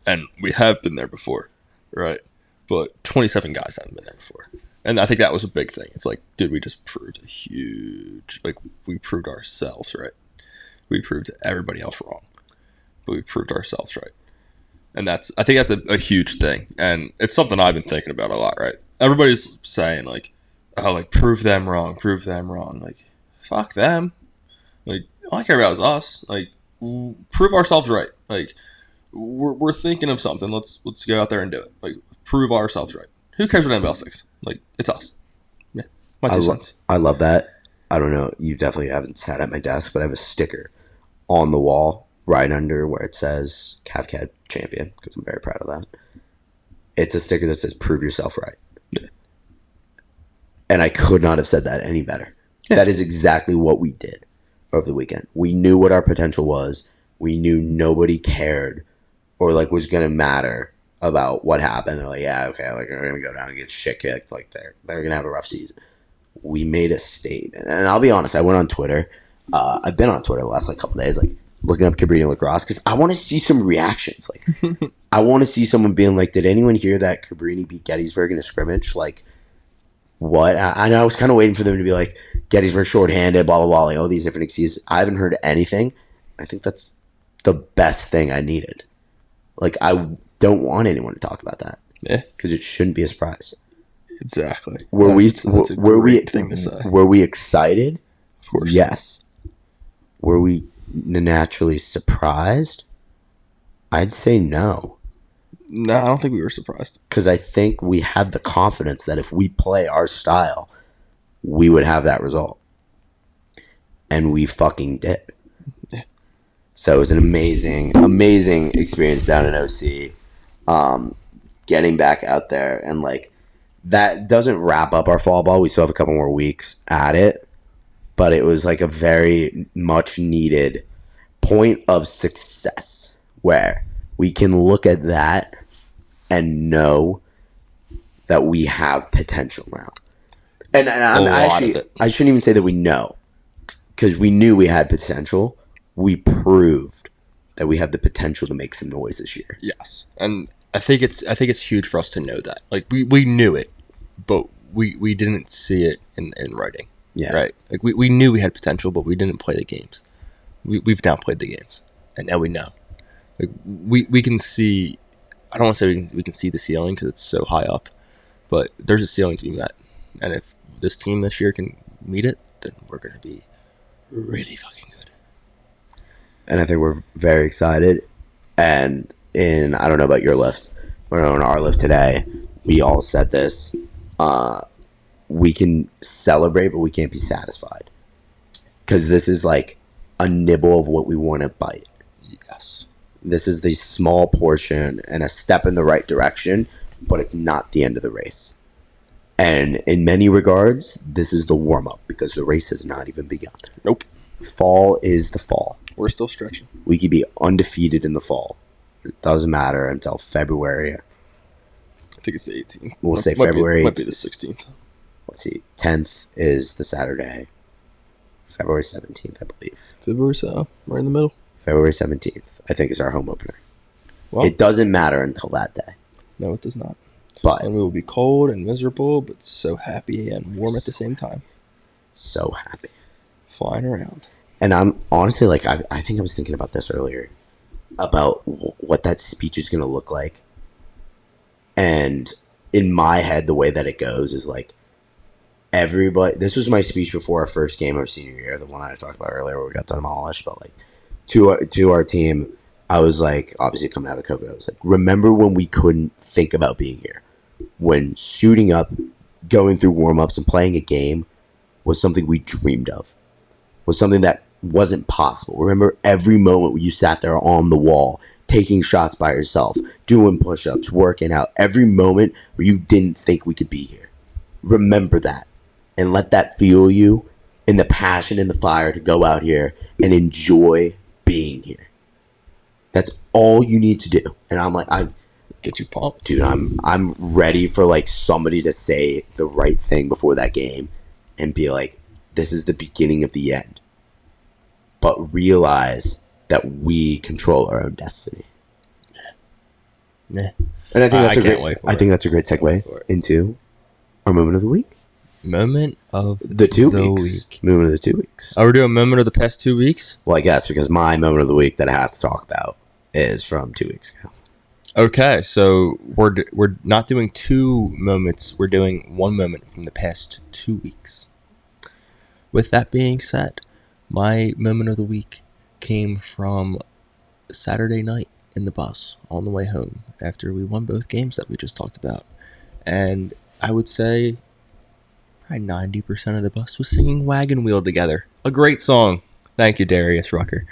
and we have been there before, right? But 27 guys haven't been there before. And I think that was a big thing. It's like, dude, we just proved a huge, like, we proved ourselves right. We proved everybody else wrong, but we proved ourselves right. And I think that's a huge thing. And it's something I've been thinking about a lot, right? Everybody's saying, like, oh, like, prove them wrong. Like, fuck them. Like, all I care about is us. Like, prove ourselves right. Like, we're thinking of something. Let's go out there and do it. Like, prove ourselves right. Who cares what anybody else thinks? Like, it's us. Yeah, my 2 cents. I love that. I don't know. You definitely haven't sat at my desk, but I have a sticker on the wall right under where it says CavCad champion because I'm very proud of that. It's a sticker that says prove yourself right. Yeah. And I could not have said that any better. Yeah. That is exactly what we did over the weekend. We knew what our potential was. We knew nobody cared or like was going to matter about what happened. They're like, yeah, okay, like we're going to go down and get shit kicked. Like they're going to have a rough season. We made a statement. And I'll be honest, I went on Twitter. I've been on Twitter the last like couple days, like looking up Cabrini lacrosse because I want to see some reactions. Like, I want to see someone being like, "Did anyone hear that Cabrini beat Gettysburg in a scrimmage?" Like, what? I was kind of waiting for them to be like, "Gettysburg shorthanded," blah blah blah, like all these different excuses. I haven't heard anything. I think that's the best thing I needed. Like, I don't want anyone to talk about that. Yeah, because it shouldn't be a surprise. Exactly. Were we excited? Of course. Yes. Were we naturally surprised? I'd say no. No, I don't think we were surprised. Because I think we had the confidence that if we play our style, we would have that result. And we fucking did. Yeah. So it was an amazing experience down in OC. Getting back out there and like, that doesn't wrap up our fall ball. We still have a couple more weeks at it. But it was like a very much needed point of success where we can look at that and know that we have potential now. And I shouldn't even say that we know because we knew we had potential. We proved that we have the potential to make some noise this year. Yes. And I think it's huge for us to know that. Like we knew it, but we didn't see it in writing. Yeah. Right. Like we knew we had potential, but we didn't play the games. We've now played the games, and now we know. Like we can see. I don't want to say we can see the ceiling because it's so high up, but there's a ceiling to be met, and if this team this year can meet it, then we're gonna be really fucking good. And I think we're very excited. And I don't know about your lift, but on our lift today, we all said this. We can celebrate, but we can't be satisfied. Because this is like a nibble of what we want to bite. Yes. This is the small portion and a step in the right direction, but it's not the end of the race. And in many regards, this is the warm-up because the race has not even begun. Nope. Fall is the fall. We're still stretching. We could be undefeated in the fall. It doesn't matter until February. I think it's the 18th. We'll say February. Might be the 16th. Let's see. 10th is the Saturday. February 17th, I believe. February, so right in the middle. February 17th, I think, is our home opener. Well, it doesn't matter until that day. No, it does not. But and we will be cold and miserable, but so happy and warm at the same time. So happy. Flying around. And I'm honestly, like, I think I was thinking about this earlier, about what that speech is going to look like. And in my head, the way that it goes is like, everybody, this was my speech before our first game of senior year, the one I talked about earlier where we got demolished, but like, to our team, I was like, obviously coming out of COVID, I was like, remember when we couldn't think about being here? When suiting up, going through warm-ups, and playing a game was something we dreamed of, was something that wasn't possible. Remember every moment where you sat there on the wall, taking shots by yourself, doing push-ups, working out, every moment where you didn't think we could be here. Remember that, and let that fuel you in the passion and the fire to go out here and enjoy being here. That's all you need to do. And I'm like, I get you pumped, dude. I'm ready for like somebody to say the right thing before that game and be like, this is the beginning of the end. But realize that we control our own destiny. Yeah. And I think that's a great segue into our moment of the week. Moment of the week. Moment of the 2 weeks. Oh, we're doing moment of the past 2 weeks? Well, I guess because my moment of the week that I have to talk about is from 2 weeks ago. Okay, so we're not doing two moments. We're doing one moment from the past 2 weeks. With that being said, my moment of the week came from Saturday night in the bus on the way home after we won both games that we just talked about. And I would say probably 90% of the bus was singing Wagon Wheel together. A great song. Thank you, Darius Rucker.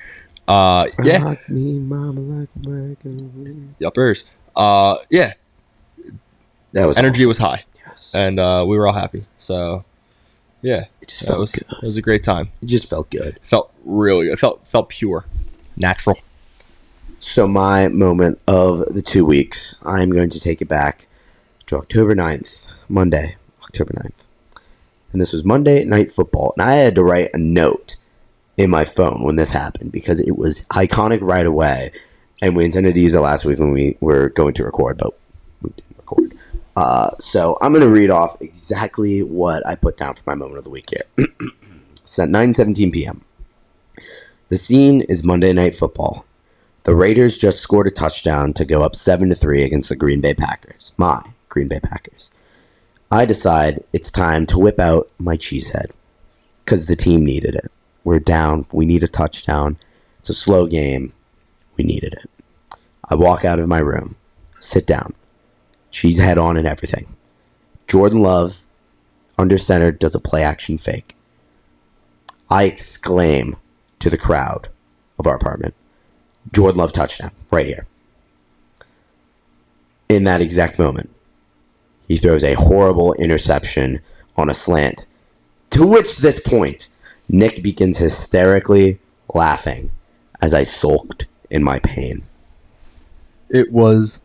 Yeah. Rock me, mama, like a wagon wheel. Yuppers. Yeah. That was energy awesome. was high. Yes. And we were all happy. So, yeah. It just felt good. It was a great time. It just felt good. It felt really good. It felt pure. Natural. So my moment of the 2 weeks, I'm going to take it back to October 9th, Monday, October 9th. And this was Monday Night Football. And I had to write a note in my phone when this happened because it was iconic right away. And we intended to use it last week when we were going to record, but we didn't record. So I'm going to read off exactly what I put down for my moment of the week here. It's at 9:17 p.m. The scene is Monday Night Football. The Raiders just scored a touchdown to go up 7-3 against the Green Bay Packers. My Green Bay Packers. I decide it's time to whip out my cheesehead because the team needed it. We're down. We need a touchdown. It's a slow game. We needed it. I walk out of my room, sit down, cheesehead on and everything. Jordan Love, under center, does a play-action fake. I exclaim to the crowd of our apartment, Jordan Love touchdown, right here. In that exact moment, he throws a horrible interception on a slant, to which this point, Nick begins hysterically laughing as I sulked in my pain. It was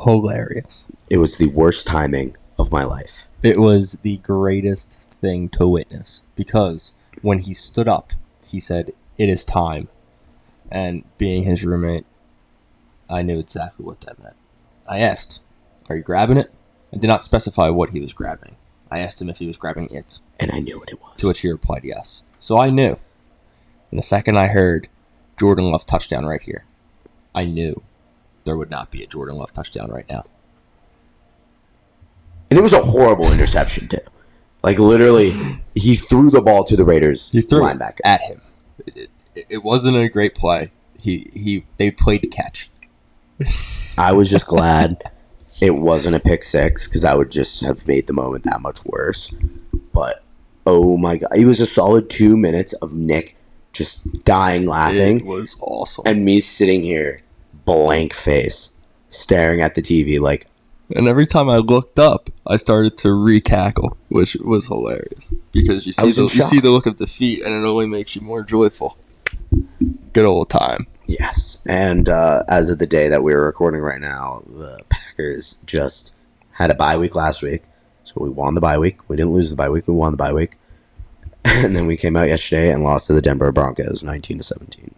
hilarious. It was the worst timing of my life. It was the greatest thing to witness because when he stood up, he said, "It is time." And being his roommate, I knew exactly what that meant. I asked, "Are you grabbing it?" I did not specify what he was grabbing. I asked him if he was grabbing it. And I knew what it was. To which he replied yes. So I knew. And the second I heard Jordan Love touchdown right here, I knew there would not be a Jordan Love touchdown right now. And it was a horrible interception, too. Like, literally, he threw the ball to the Raiders linebacker. At him. It wasn't a great play. They played to catch. I was just glad it wasn't a pick six because I would just have made the moment that much worse. But, oh my God. It was a solid 2 minutes of Nick just dying laughing. It was awesome. And me sitting here, blank face, staring at the TV like, And every time I looked up, I started to re-cackle, which was hilarious. Because you see the look of defeat, and it only makes you more joyful. Good old time. Yes. And as of the day that we're recording right now, the Packers just had a bye week last week. So we won the bye week. We didn't lose the bye week. We won the bye week. And then we came out yesterday and lost to the Denver Broncos 19-17.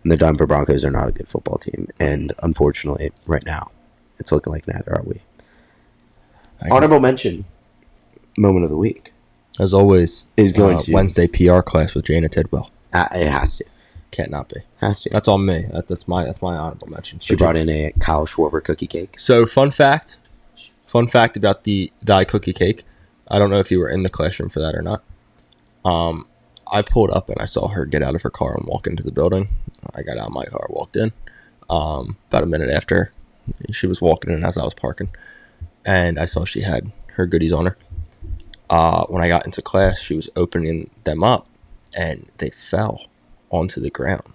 And the Denver Broncos are not a good football team. And unfortunately, right now, it's looking like neither are we. Honorable mention, moment of the week. As always, is going to Wednesday PR class with Jana Tidwell. It has to. Can't not be. Has to. That's on me. That's my honorable mention. She brought in a Kyle Schwarber cookie cake. So fun fact about the cookie cake. I don't know if you were in the classroom for that or not. I pulled up and I saw her get out of her car and walk into the building. I got out of my car, walked in. About a minute after, she was walking in as I was parking, and I saw she had her goodies on her. When I got into class, she was opening them up, and they fell onto the ground.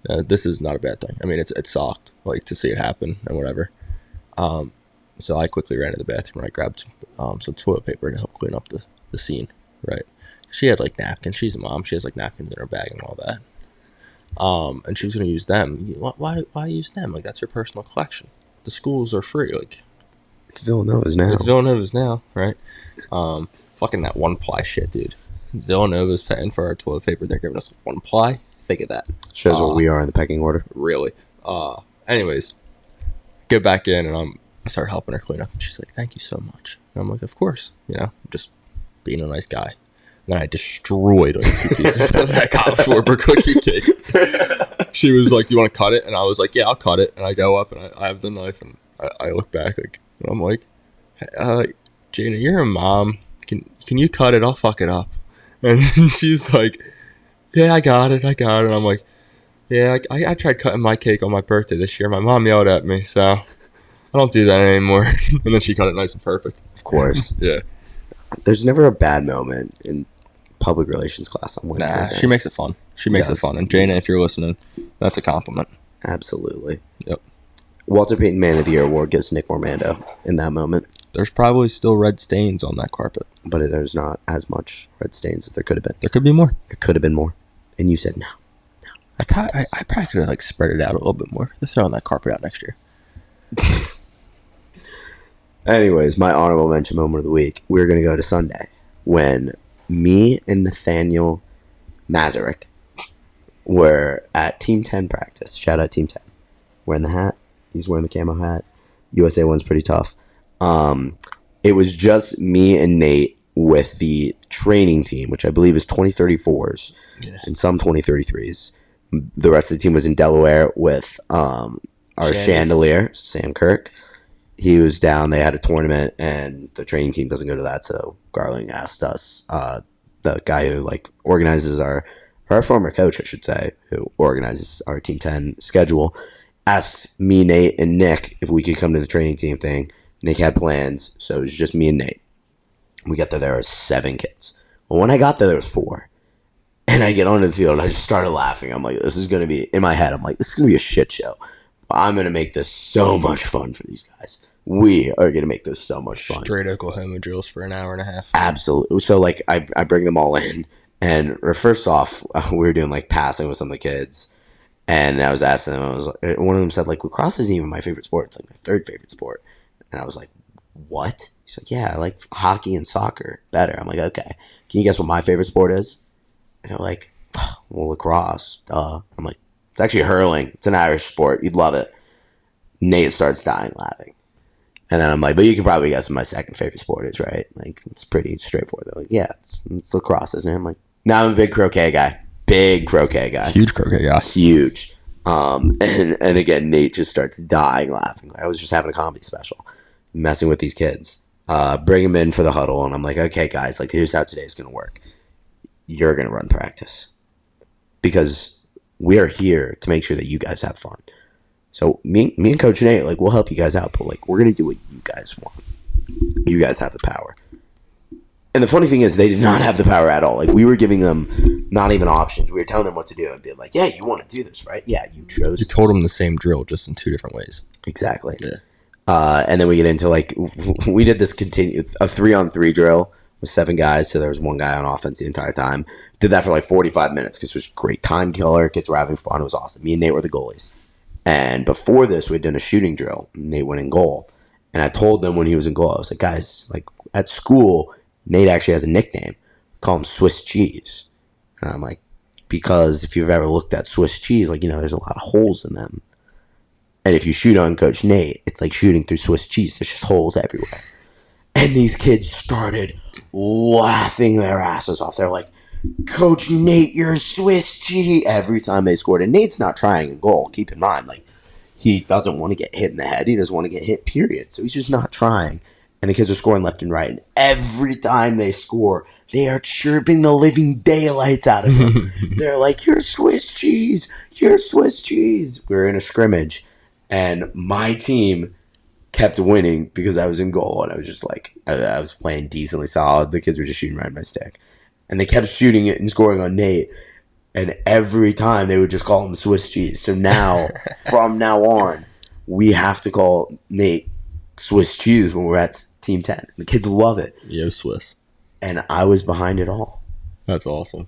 This is not a bad thing. I mean, it sucked, like, to see it happen and whatever. So I quickly ran to the bathroom and I grabbed some toilet paper to help clean up the scene, right? She had, like, napkins. She's a mom. She has, like, napkins in her bag and all that. And she was going to use them. Why use them? Like, that's her personal collection. The schools are free. Like, it's Villanova's now, right? Fucking that one-ply shit, dude. Villanova's paying for our toilet paper. They're giving us one ply. Think of that. Shows what we are in the pecking order. Really. Anyways, get back in, and I start helping her clean up. And she's like, "Thank you so much." And I'm like, "Of course, just being a nice guy." And then I destroyed like 2 pieces of that Kyle Schwarber cookie cake. She was like, "Do you want to cut it?" And I was like, "Yeah, I'll cut it." And I go up and I have the knife, and I look back and I'm like, "Hey, Jana, you're a mom. Can you cut it? I'll fuck it up." And she's like, "Yeah, I got it. And I'm like, "Yeah, I tried cutting my cake on my birthday this year. My mom yelled at me, so I don't do that anymore." And then she cut it nice and perfect. Of course. Yeah. There's never a bad moment in public relations class on Wednesdays. Nah, she makes it fun. She makes it fun. And Jana, if you're listening, that's a compliment. Absolutely. Yep. Walter Payton Man of the Year award goes to Nick Mormando in that moment. There's probably still red stains on that carpet. But there's not as much red stains as there could have been. There could be more. There could have been more. And you said no. I probably could have like spread it out a little bit more. Let's throw that carpet out next year. Anyways, my honorable mention moment of the week. We're going to go to Sunday when me and Nathaniel Mazurek were at Team 10 practice. Shout out Team 10. Wearing the hat. He's wearing the camo hat. USA one's pretty tough. It was just me and Nate with the training team, which I believe is 2034s and some 2033s. The rest of the team was in Delaware with our chandelier, Sam Kirk. He was down. They had a tournament, and the training team doesn't go to that. So Garling asked us, the guy who organizes our former coach, I should say, who organizes our Team 10 schedule, asked me, Nate, and Nick if we could come to the training team thing. Nick had plans, so it was just me and Nate. We got there was 7 kids. Well, when I got there was 4. And I get onto the field, and I just started laughing. I'm like, this is going to be, in my head, I'm like, this is going to be a shit show. I'm going to make this so much fun for these guys. We are going to make this so much fun. Straight Oklahoma drills for an hour and a half. Absolutely. So, I bring them all in. And first off, we were doing, passing with some of the kids. And I was asking them, one of them said, lacrosse isn't even my favorite sport. It's, my 3rd favorite sport. And I was like, what? He's like, yeah, I like hockey and soccer better. I'm like, okay. Can you guess what my favorite sport is? And they're like, oh, well, lacrosse. Duh. I'm like, it's actually hurling. It's an Irish sport. You'd love it. Nate starts dying laughing. And then I'm like, but you can probably guess what my 2nd favorite sport is, right? It's pretty straightforward. They're like, yeah, it's lacrosse, isn't it? I'm like, no, I'm a big croquet guy. Big croquet guy. Huge croquet guy. Huge. And again, Nate just starts dying laughing. I was just having a comedy special, messing with these kids. Bring them in for the huddle, and I'm like, okay, guys, here's how today's going to work. You're going to run practice. Because we are here to make sure that you guys have fun. So me and Coach Nate, we'll help you guys out, but we're going to do what you guys want. You guys have the power. And the funny thing is, they did not have the power at all. We were giving them not even options. We were telling them what to do and being like, yeah, you want to do this, right? Yeah, you chose. You told them the same drill, just in 2 different ways. Exactly. Yeah. And then we get into like we did this a 3-on-3 drill with 7 guys, so there was 1 guy on offense the entire time. Did that for like 45 minutes because it was a great time killer. Kids were having fun. It was awesome. Me and Nate were the goalies. And before this, we'd done a shooting drill. Nate went in goal. And I told them when he was in goal, I was like, guys, like at school, Nate actually has a nickname. Call him Swiss Cheese. And I'm like, because if you've ever looked at Swiss cheese, like, there's a lot of holes in them. And if you shoot on Coach Nate, it's like shooting through Swiss cheese. There's just holes everywhere. And these kids started laughing their asses off. They're like, Coach Nate, you're Swiss cheese. Every time they scored. And Nate's not trying in goal. Keep in mind, like, he doesn't want to get hit in the head. He doesn't want to get hit, period. So he's just not trying. And the kids are scoring left and right. And every time they score, they are chirping the living daylights out of him. They're like, you're Swiss cheese. You're Swiss cheese. We were in a scrimmage. And my team kept winning because I was in goal. And I was just like, I was playing decently solid. The kids were just shooting right at my stick. And they kept shooting it and scoring on Nate. And every time they would just call him Swiss cheese. So now, from now on, we have to call Nate Swiss cheese when we're at Team 10. The kids love it. Yo, Swiss. And I was behind it all. That's awesome.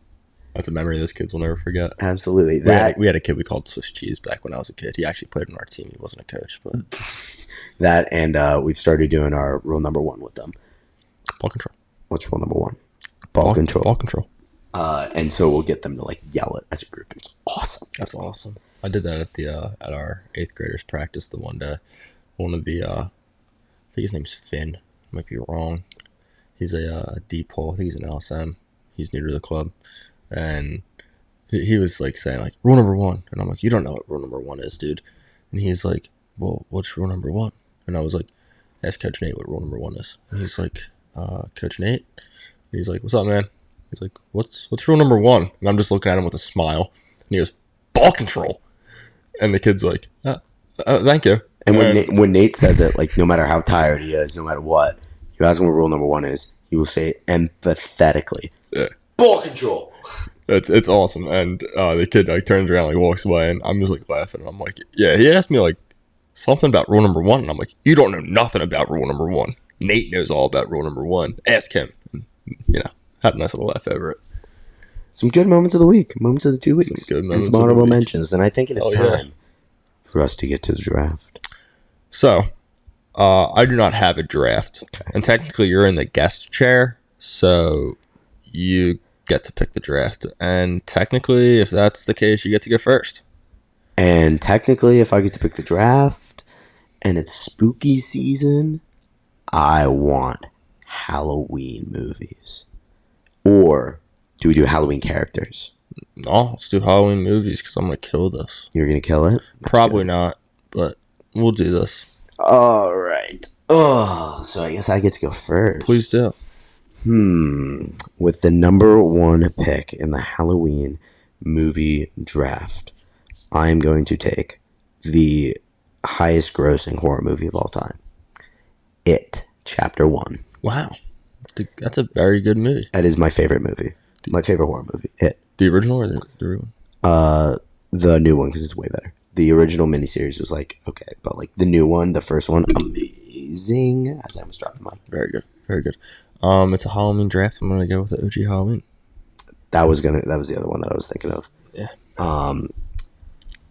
That's a memory those kids will never forget. Absolutely. We had a kid we called Swiss cheese back when I was a kid. He actually played on our team. He wasn't a coach. But that, and we've started doing our rule number 1 with them. Ball control. What's rule number 1? Ball control. Ball control. And so we'll get them to like yell it as a group. It's awesome. That's awesome. I did that at our 8th graders practice the one day. One of the I think his name's Finn. I might be wrong. He's a deep hole. I think he's an LSM. He's new to the club, and he was like saying like rule number 1, and I'm like, you don't know what rule number 1 is, dude. And he's like, well, what's rule number 1? And I was like, ask Coach Nate what rule number 1 is. And he's like, Coach Nate. And he's like, what's up, man? He's like, what's rule number 1? And I'm just looking at him with a smile. And he goes, ball control. And the kid's like, thank you. And when Nate says it, like no matter how tired he is, no matter what, you ask him what rule number 1 is, he will say it empathetically. Yeah. Ball control. It's awesome. And the kid like turns around, like walks away, and I'm just like laughing. And I'm like, yeah, he asked me like something about rule number 1. And I'm like, you don't know nothing about rule number 1. Nate knows all about rule number 1. Ask him. And, had a nice little laugh over it. Some good moments of the week. Moments of the 2 weeks. Some good moments and some of the honorable week. mentions. And I think it is time for us to get to the draft. So, I do not have a draft. Okay. And technically you're in the guest chair. So, you get to pick the draft. And technically, if that's the case, you get to go first. And technically, if I get to pick the draft and it's spooky season, I want Halloween movies. Or do we do Halloween characters? No, let's do Halloween movies because I'm going to kill this. You're going to kill it? Probably not, but we'll do this. All right. Oh, so I guess I get to go first. Please do. With the number 1 pick in the Halloween movie draft, I'm going to take the highest grossing horror movie of all time. It, Chapter 1. Wow. That's a very good movie. That is my favorite movie. My favorite horror movie. It. The original or the new one? The new one, because it's way better. The original miniseries was like, okay, but like the new one, the first one, amazing. As I was dropping my. Very good. Very good. It's a Halloween draft. I'm going to go with the OG Halloween. That was the other one that I was thinking of. Yeah.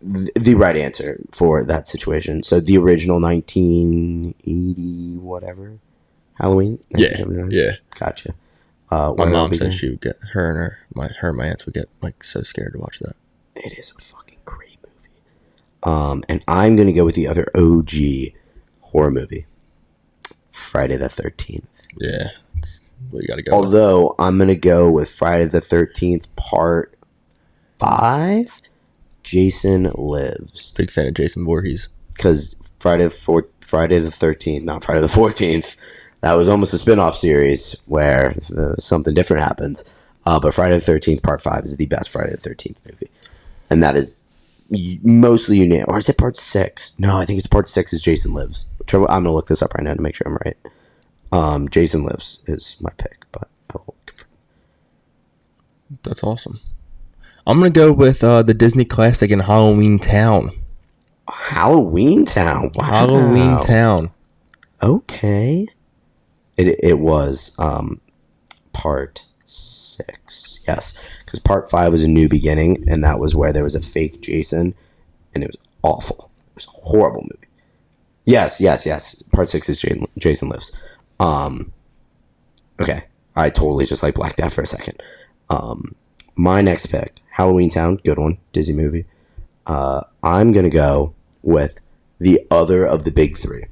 The right answer for that situation. So the original 1980 whatever Halloween. Yeah. Gotcha. My mom said she would get her and my aunts would get like so scared to watch that. It is a fucking great movie. And I'm gonna go with the other OG horror movie, Friday the 13th. Yeah, that's what you gotta go. Although I'm gonna go with Friday the 13th Part 5. Jason Lives. Big fan of Jason Voorhees. Because Friday the 13th, not Friday the 14th. That was almost a spin-off series where something different happens. But Friday the 13th Part 5 is the best Friday the 13th movie. And that is mostly unanimous. Or is it Part 6? No, I think it's Part 6 is Jason Lives. I'm going to look this up right now to make sure I'm right. Jason Lives is my pick, but I will confirm. That's awesome. I'm going to go with the Disney classic in Halloween Town. Halloween Town? Wow. Halloween Town. Okay. It was part 6. Yes, because part 5 was a new beginning, and that was where there was a fake Jason, and it was awful. It was a horrible movie. Yes. Part 6 is Jason Lives. Okay. I totally just like blacked out for a second. My next pick, Halloween Town, good one, Disney movie. I'm gonna go with the other of the big 3.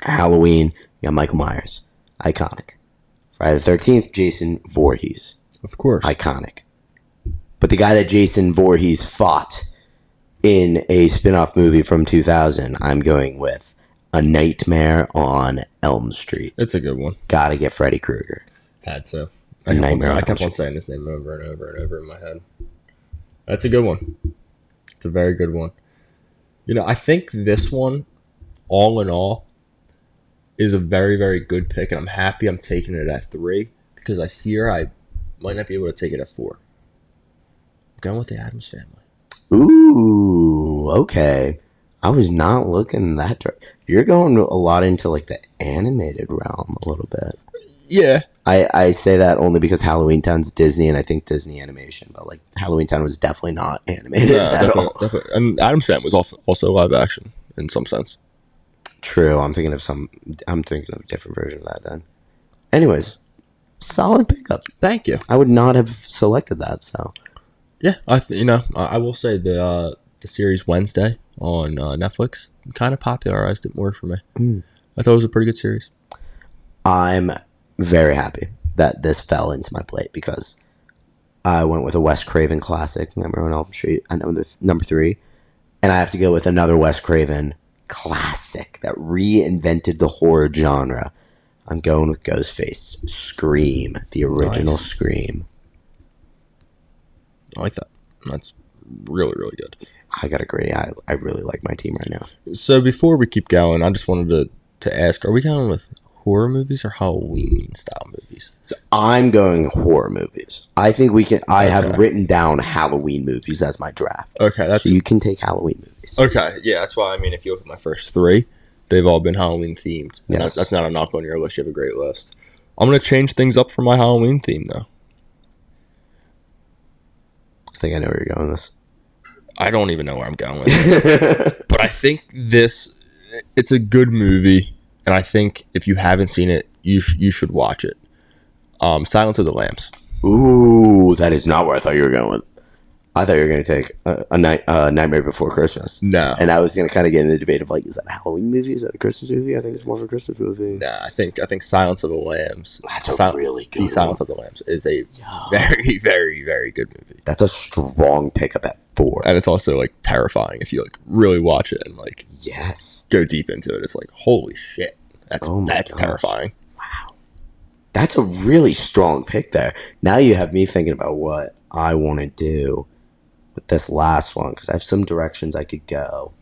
Halloween, you got Michael Myers, iconic. Friday the 13th, Jason Voorhees, of course, iconic. But the guy that Jason Voorhees fought in a spin-off movie from 2000, I'm going with A Nightmare on Elm Street. It's a good one. Gotta get Freddy Krueger. Had to. I kept on saying his name over and over and over in my head. That's a good one. It's a very good one. You know, I think this one, all in all, is a very, very good pick, and I'm happy I'm taking it at 3 because I fear I might not be able to take it at 4. I'm going with the Addams Family. Ooh, okay. I was not looking that direction. You're going a lot into like the animated realm a little bit. Yeah. I say that only because Halloween Town's Disney, and I think Disney animation, but like Halloween Town was definitely not animated at all. Definitely. And Addams Family was also live action in some sense. True. I'm thinking of a different version of that then. Anyways, solid pickup. Thank you. I would not have selected that, so. Yeah, I will say the series Wednesday on Netflix kind of popularized it more for me. I thought it was a pretty good series. I'm very happy that this fell into my plate because I went with a Wes Craven classic, Nightmare on Elm Street, number 3, and I have to go with another Wes Craven classic that reinvented the horror genre. I'm going with Ghostface, Scream, the original nice. Scream. I like that. That's really, really good. I gotta agree. I really like my team right now. So before we keep going, I just wanted to ask, are we going with horror movies or Halloween style movies? So I'm going horror movies. I think we can. I have written down Halloween movies as my draft. Okay, so you can take Halloween movies. Okay, yeah, that's why. I mean, if you look at my first 3, they've all been Halloween themed. Yes. That's not a knock on your list. You have a great list. I'm gonna change things up for my Halloween theme though. I think I know where you're going with this. I don't even know where I'm going with this, but I think it's a good movie. And I think if you haven't seen it, you should watch it. Silence of the Lambs. Ooh, that is not where I thought you were going with. I thought you were going to take a Nightmare Before Christmas. No. And I was going to kind of get in the debate of like, is that a Halloween movie? Is that a Christmas movie? I think it's more of a Christmas movie. Nah, I think Silence of the Lambs. That's a really good one. Silence of the Lambs is a very, very, very good movie. That's a strong pickup at 4. And it's also like terrifying if you like really watch it and like go deep into it. It's like, holy shit. That's terrifying. Wow. That's a really strong pick there. Now you have me thinking about what I want to do with this last one because I have some directions I could go.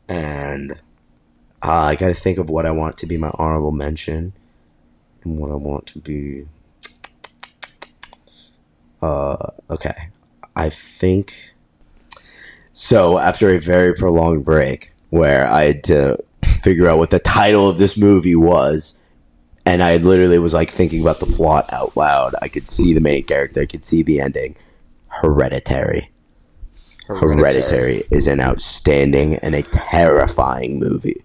And I got to think of what I want to be my honorable mention and what I want to be. Okay. I think. So after a very prolonged break where I had to figure out what the title of this movie was, and I literally was like thinking about the plot out loud. I could see the main character. I could see the ending. Hereditary is an outstanding and a terrifying movie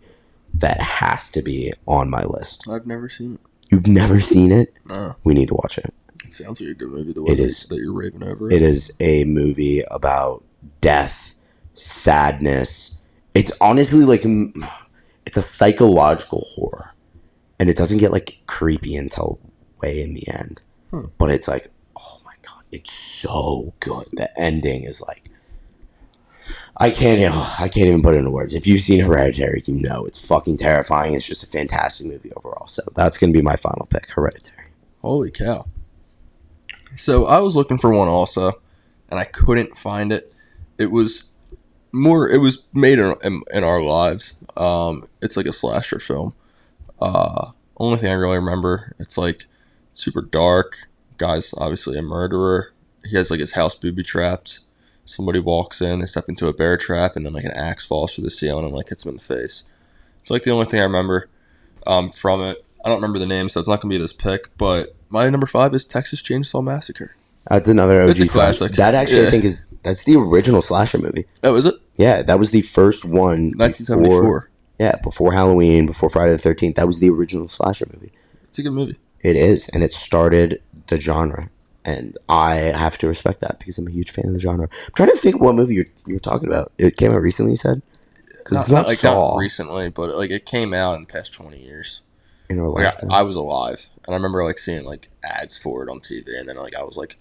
that has to be on my list. I've never seen it. You've never seen it? No. We need to watch it. It sounds like a good movie the way that you're raving over it. It is a movie about death, sadness. It's honestly like it's a psychological horror, and it doesn't get like creepy until way in the end. But it's like, oh my god, it's so good. The ending is like, I can't even put it into words. If you've seen Hereditary, you know it's fucking terrifying. It's just a fantastic movie overall. So that's gonna be my final pick, Hereditary. Holy cow! So I was looking for one also, and I couldn't find it. It was made in our lives. It's like a slasher film. Only thing I really remember, it's like super dark. Guy's obviously a murderer. He has like his house booby trapped. Somebody walks in, they step into a bear trap, and then like an axe falls through the ceiling and like hits him in the face. It's like the only thing I remember. from it. I don't remember the name, so it's not gonna be this pick. But my number 5 is Texas Chainsaw Massacre. That's another OG It's a classic. That actually, I think, that's the original slasher movie. Oh, is it? Yeah, that was the first one. 1974. Before Halloween, before Friday the 13th. That was the original slasher movie. It's a good movie. It is, and it started the genre. And I have to respect that because I'm a huge fan of the genre. I'm trying to think what movie you're talking about. It came out recently, you said? Because it's not Saw. Not recently, but like it came out in the past 20 years. In our like lifetime. I was alive, and I remember like seeing like ads for it on TV, and then like I was like,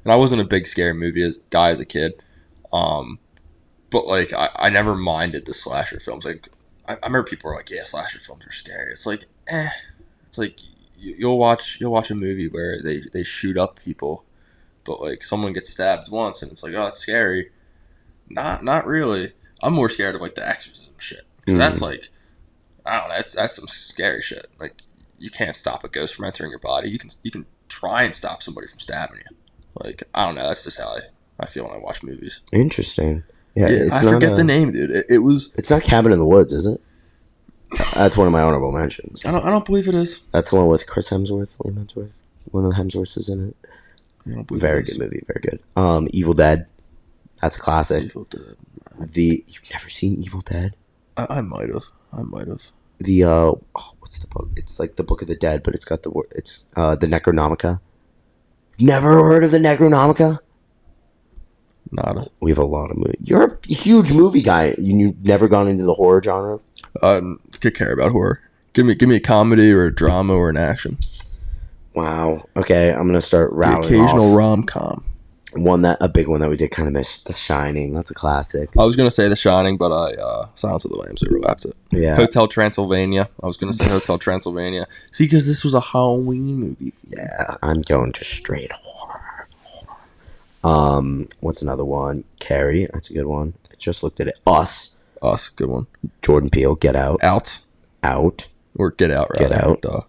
and I wasn't a big scary movie guy as a kid, but like I never minded the slasher films. Like I remember people were like, yeah, slasher films are scary. It's like, it's like you'll watch a movie where they shoot up people, but like someone gets stabbed once, and it's like, oh, that's scary. Not really. I'm more scared of like the exorcism shit. That's like, I don't know. That's some scary shit. Like you can't stop a ghost from entering your body. You can try and stop somebody from stabbing you. Like I don't know. That's just how I feel when I watch movies. Interesting. Yeah, I forget the name, dude. It was. It's not Cabin in the Woods, is it? That's one of my honorable mentions. I don't believe it is. That's the one with Chris Hemsworth, Liam Hemsworth. One of the Hemsworths is in it. I don't believe Very it is. good movie. Very good. Evil Dead. That's a classic. Evil Dead. You've never seen Evil Dead? I might have. The what's the book? It's like the Book of the Dead, but it's got the word. It's the Necronomicon. Never heard of the Necronomicon? Nada. We have a lot of movies. You're a huge movie guy. You've never gone into the horror genre? Could care about horror. Give me a comedy or a drama or an action. Wow. Okay, I'm gonna start rattling The occasional off. rom-com. A big one that we did kind of miss, The Shining. That's a classic. I was gonna say The Shining, but I Silence of the Lambs overlapped it. Yeah. Hotel Transylvania. I was gonna say Hotel Transylvania. See, because this was a Halloween movie. Yeah, I'm going to straight horror. What's another one? Carrie. That's a good one. I just looked at it. Us. Good one. Jordan Peele. Get Out. Out. Or Get Out, rather. Get Out. Duh.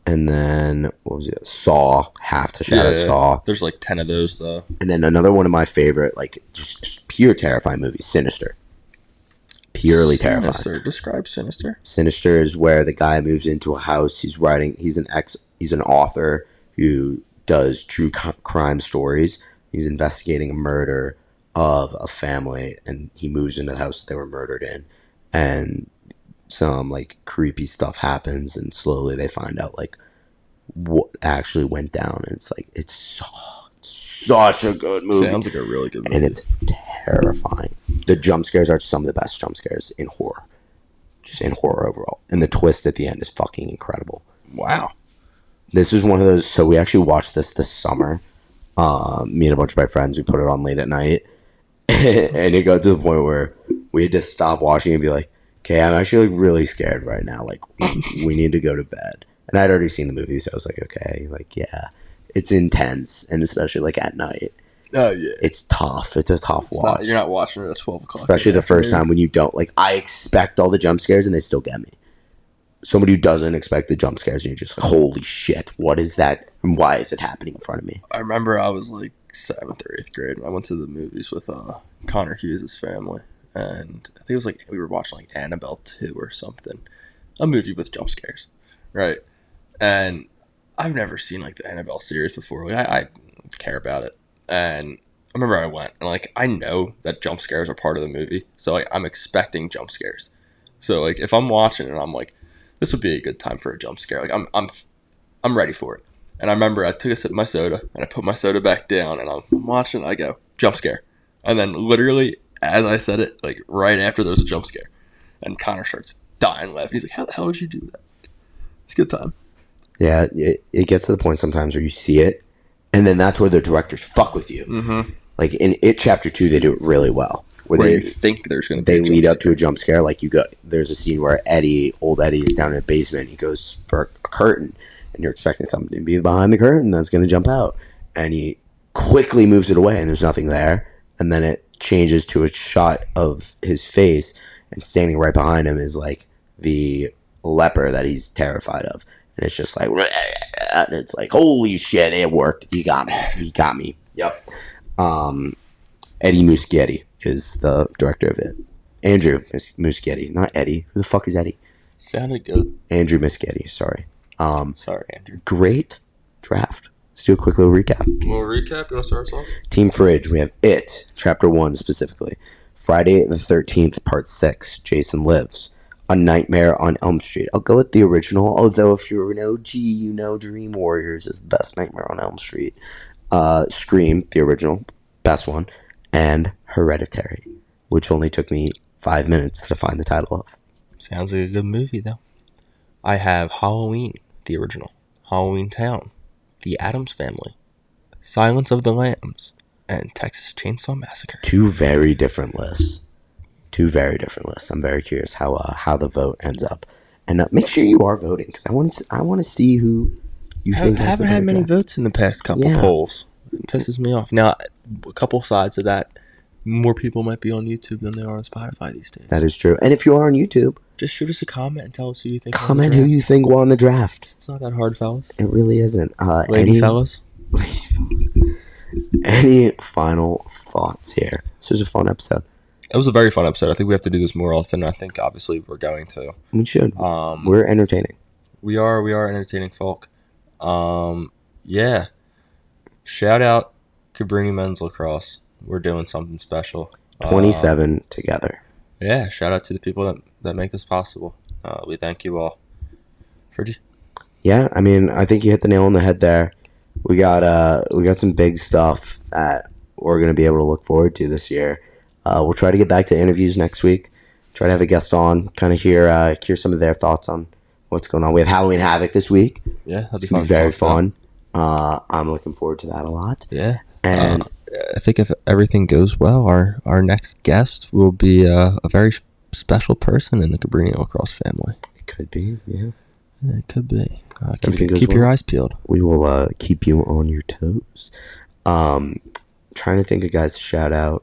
And then, what was it? Saw. Half to Shadow Saw. There's like 10 of those, though. And then another one of my favorite, like, just pure terrifying movies, Sinister. Purely terrifying. Describe Sinister. Sinister is where the guy moves into a house. He's an author who does true crime stories. He's investigating a murder of a family, and he moves into the house that they were murdered in. And some like creepy stuff happens, and slowly they find out like what actually went down. And it's like such a good movie. Sounds like a really good movie. And it's terrifying. The jump scares are some of the best jump scares in horror. Just in horror overall. And the twist at the end is fucking incredible. Wow. This is one of those. So we actually watched this summer. Me and a bunch of my friends, we put it on late at night. And it got to the point where we had to stop watching and be like, okay, I'm actually like, really scared right now. Like, we need to go to bed. And I'd already seen the movie, so I was like, okay, like, yeah. It's intense, and especially like at night. Oh, yeah. It's tough. It's a tough watch. You're not watching it at 12 o'clock. Especially the first time when you don't. Like, I expect all the jump scares, and they still get me. Somebody who doesn't expect the jump scares, and you're just like, holy shit, what is that? And why is it happening in front of me? I remember I was like 7th or 8th grade, and I went to the movies with Connor Hughes' family. And I think it was like we were watching like Annabelle 2 or something. A movie with jump scares. Right. And I've never seen like the Annabelle series before. Like I care about it. And I remember I went and like I know that jump scares are part of the movie. So like I'm expecting jump scares. So like if I'm watching and I'm like, this would be a good time for a jump scare. Like I'm ready for it. And I remember I took a sip of my soda and I put my soda back down and I'm watching and I go, jump scare. And then literally as I said it, like right after there was a jump scare, and Connor starts dying laughing. He's like, "How the hell did you do that?" It's a good time. Yeah, it gets to the point sometimes where you see it, and then that's where the directors fuck with you. Mm-hmm. Like in It Chapter 2, they do it really well. Where you think there's going to be they lead up to a jump scare. Like there's a scene where old Eddie is down in a basement. He goes for a curtain, and you're expecting something to be behind the curtain that's going to jump out, and he quickly moves it away, and there's nothing there, and then it changes to a shot of his face, and standing right behind him is like the leper that he's terrified of, and it's just like, and it's like, holy shit, it worked. He got me. Yep. Eddie Muschietti is the director of it. Andrew Muschietti, not Eddie. Who the fuck is Eddie? Sounded good. Andrew Muschietti, sorry. Sorry, Andrew. Great draft. Let's do a quick little recap. You want to start us off? Team Fridge, we have It, Chapter 1 specifically. Friday the 13th, Part 6, Jason Lives. A Nightmare on Elm Street. I'll go with the original, although if you're an OG, you know Dream Warriors is the best Nightmare on Elm Street. Scream, the original, best one. And Hereditary, which only took me 5 minutes to find the title of. Sounds like a good movie, though. I have Halloween, the original. Halloween Town. The Addams Family. Silence of the Lambs. And Texas Chainsaw Massacre. Two very different lists. I'm very curious how the vote ends up. And make sure you are voting, because I want to see who you think has the haven't had many draft. votes in the past couple polls. It pisses me off. Now, a couple sides of that, more people might be on YouTube than they are on Spotify these days. That is true. And if you are on YouTube, just shoot us a comment and tell us who you think. Comment who you think won the draft. It's not that hard, fellas. It really isn't. Lady fellas. Any final thoughts here? This was a fun episode. It was a very fun episode. I think we have to do this more often. I think obviously we're going to. We should. We're entertaining. We are entertaining folk. Yeah. Shout out Cabrini Men's Lacrosse. We're doing something special. 27 together. Yeah, shout out to the people that make this possible. We thank you all. Fridgie? Yeah, I mean, I think you hit the nail on the head there. We got some big stuff that we're going to be able to look forward to this year. We'll try to get back to interviews next week. Try to have a guest on, kind of hear some of their thoughts on what's going on. We have Halloween Havoc this week. Yeah, that'd be very fun. I'm looking forward to that a lot. Yeah. And I think if everything goes well, our next guest will be a very special person in the Cabrini Lacrosse family. It could be, yeah. It could be. Keep your eyes peeled. We will keep you on your toes. Trying to think of guys to shout out.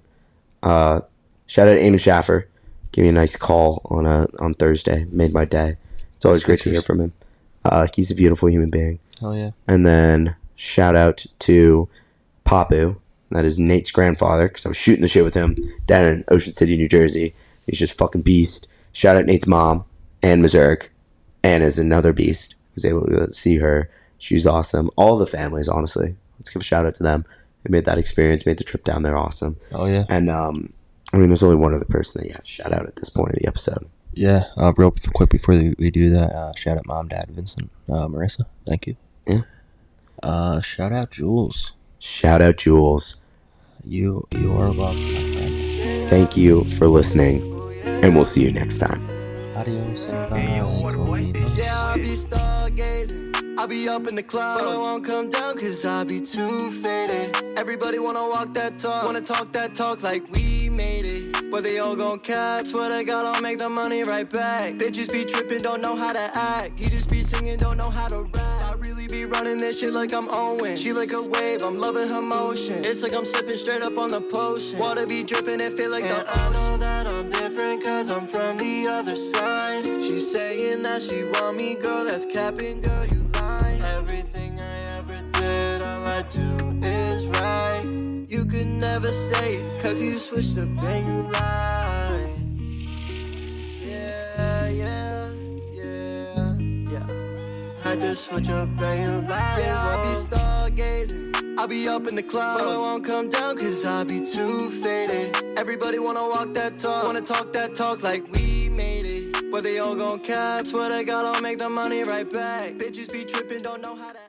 Shout out Eamon Schaffer. Give me a nice call on Thursday. Made my day. It's always great to hear from him. He's a beautiful human being. Oh yeah. And then shout out to Papu. That is Nate's grandfather, because I was shooting the shit with him down in Ocean City, New Jersey. He's just fucking beast. Shout out Nate's mom, Ann Mazurk. Ann is another beast. I was able to see her. She's awesome. All the families, honestly. Let's give a shout out to them. They made that experience, made the trip down there awesome. Oh, yeah. And, I mean, there's only one other person that you have to shout out at this point of the episode. Yeah. Real quick before we do that, shout out Mom, Dad, Vincent, Marissa. Thank you. Yeah. Shout out Jules. Shout out Jules. You are loved, my friend. Thank you for listening, and we'll see you next time. Adios. Yeah, I'll be stargazing. I'll be up in the cloud, but I won't come down cause I'll be too faded. Everybody wanna walk that talk, wanna talk that talk like we made it. But they all gon' cap, swear to God I'll make the money right back. Bitches be trippin', don't know how to act. You just be singing, don't know how to rap. I really be running this shit like I'm Owen. She like a wave, I'm loving her motion. It's like I'm sipping straight up on the potion. Water be dripping and feel like the ocean. I know that I'm different cause I'm from the other side. She's saying that she want me, girl, that's capping, girl, you lie. Everything I ever did, all I do is right. You could never say it, cause you switched up and you lie. Yeah. I just switch up and you lie. Yeah, I'll be stargazing. I'll be up in the clouds, but I won't come down cause I'll be too faded. Everybody wanna walk that talk, wanna talk that talk like we made it. But they all gon' cap, swear to God I'll make the money right back. Bitches be trippin', don't know how to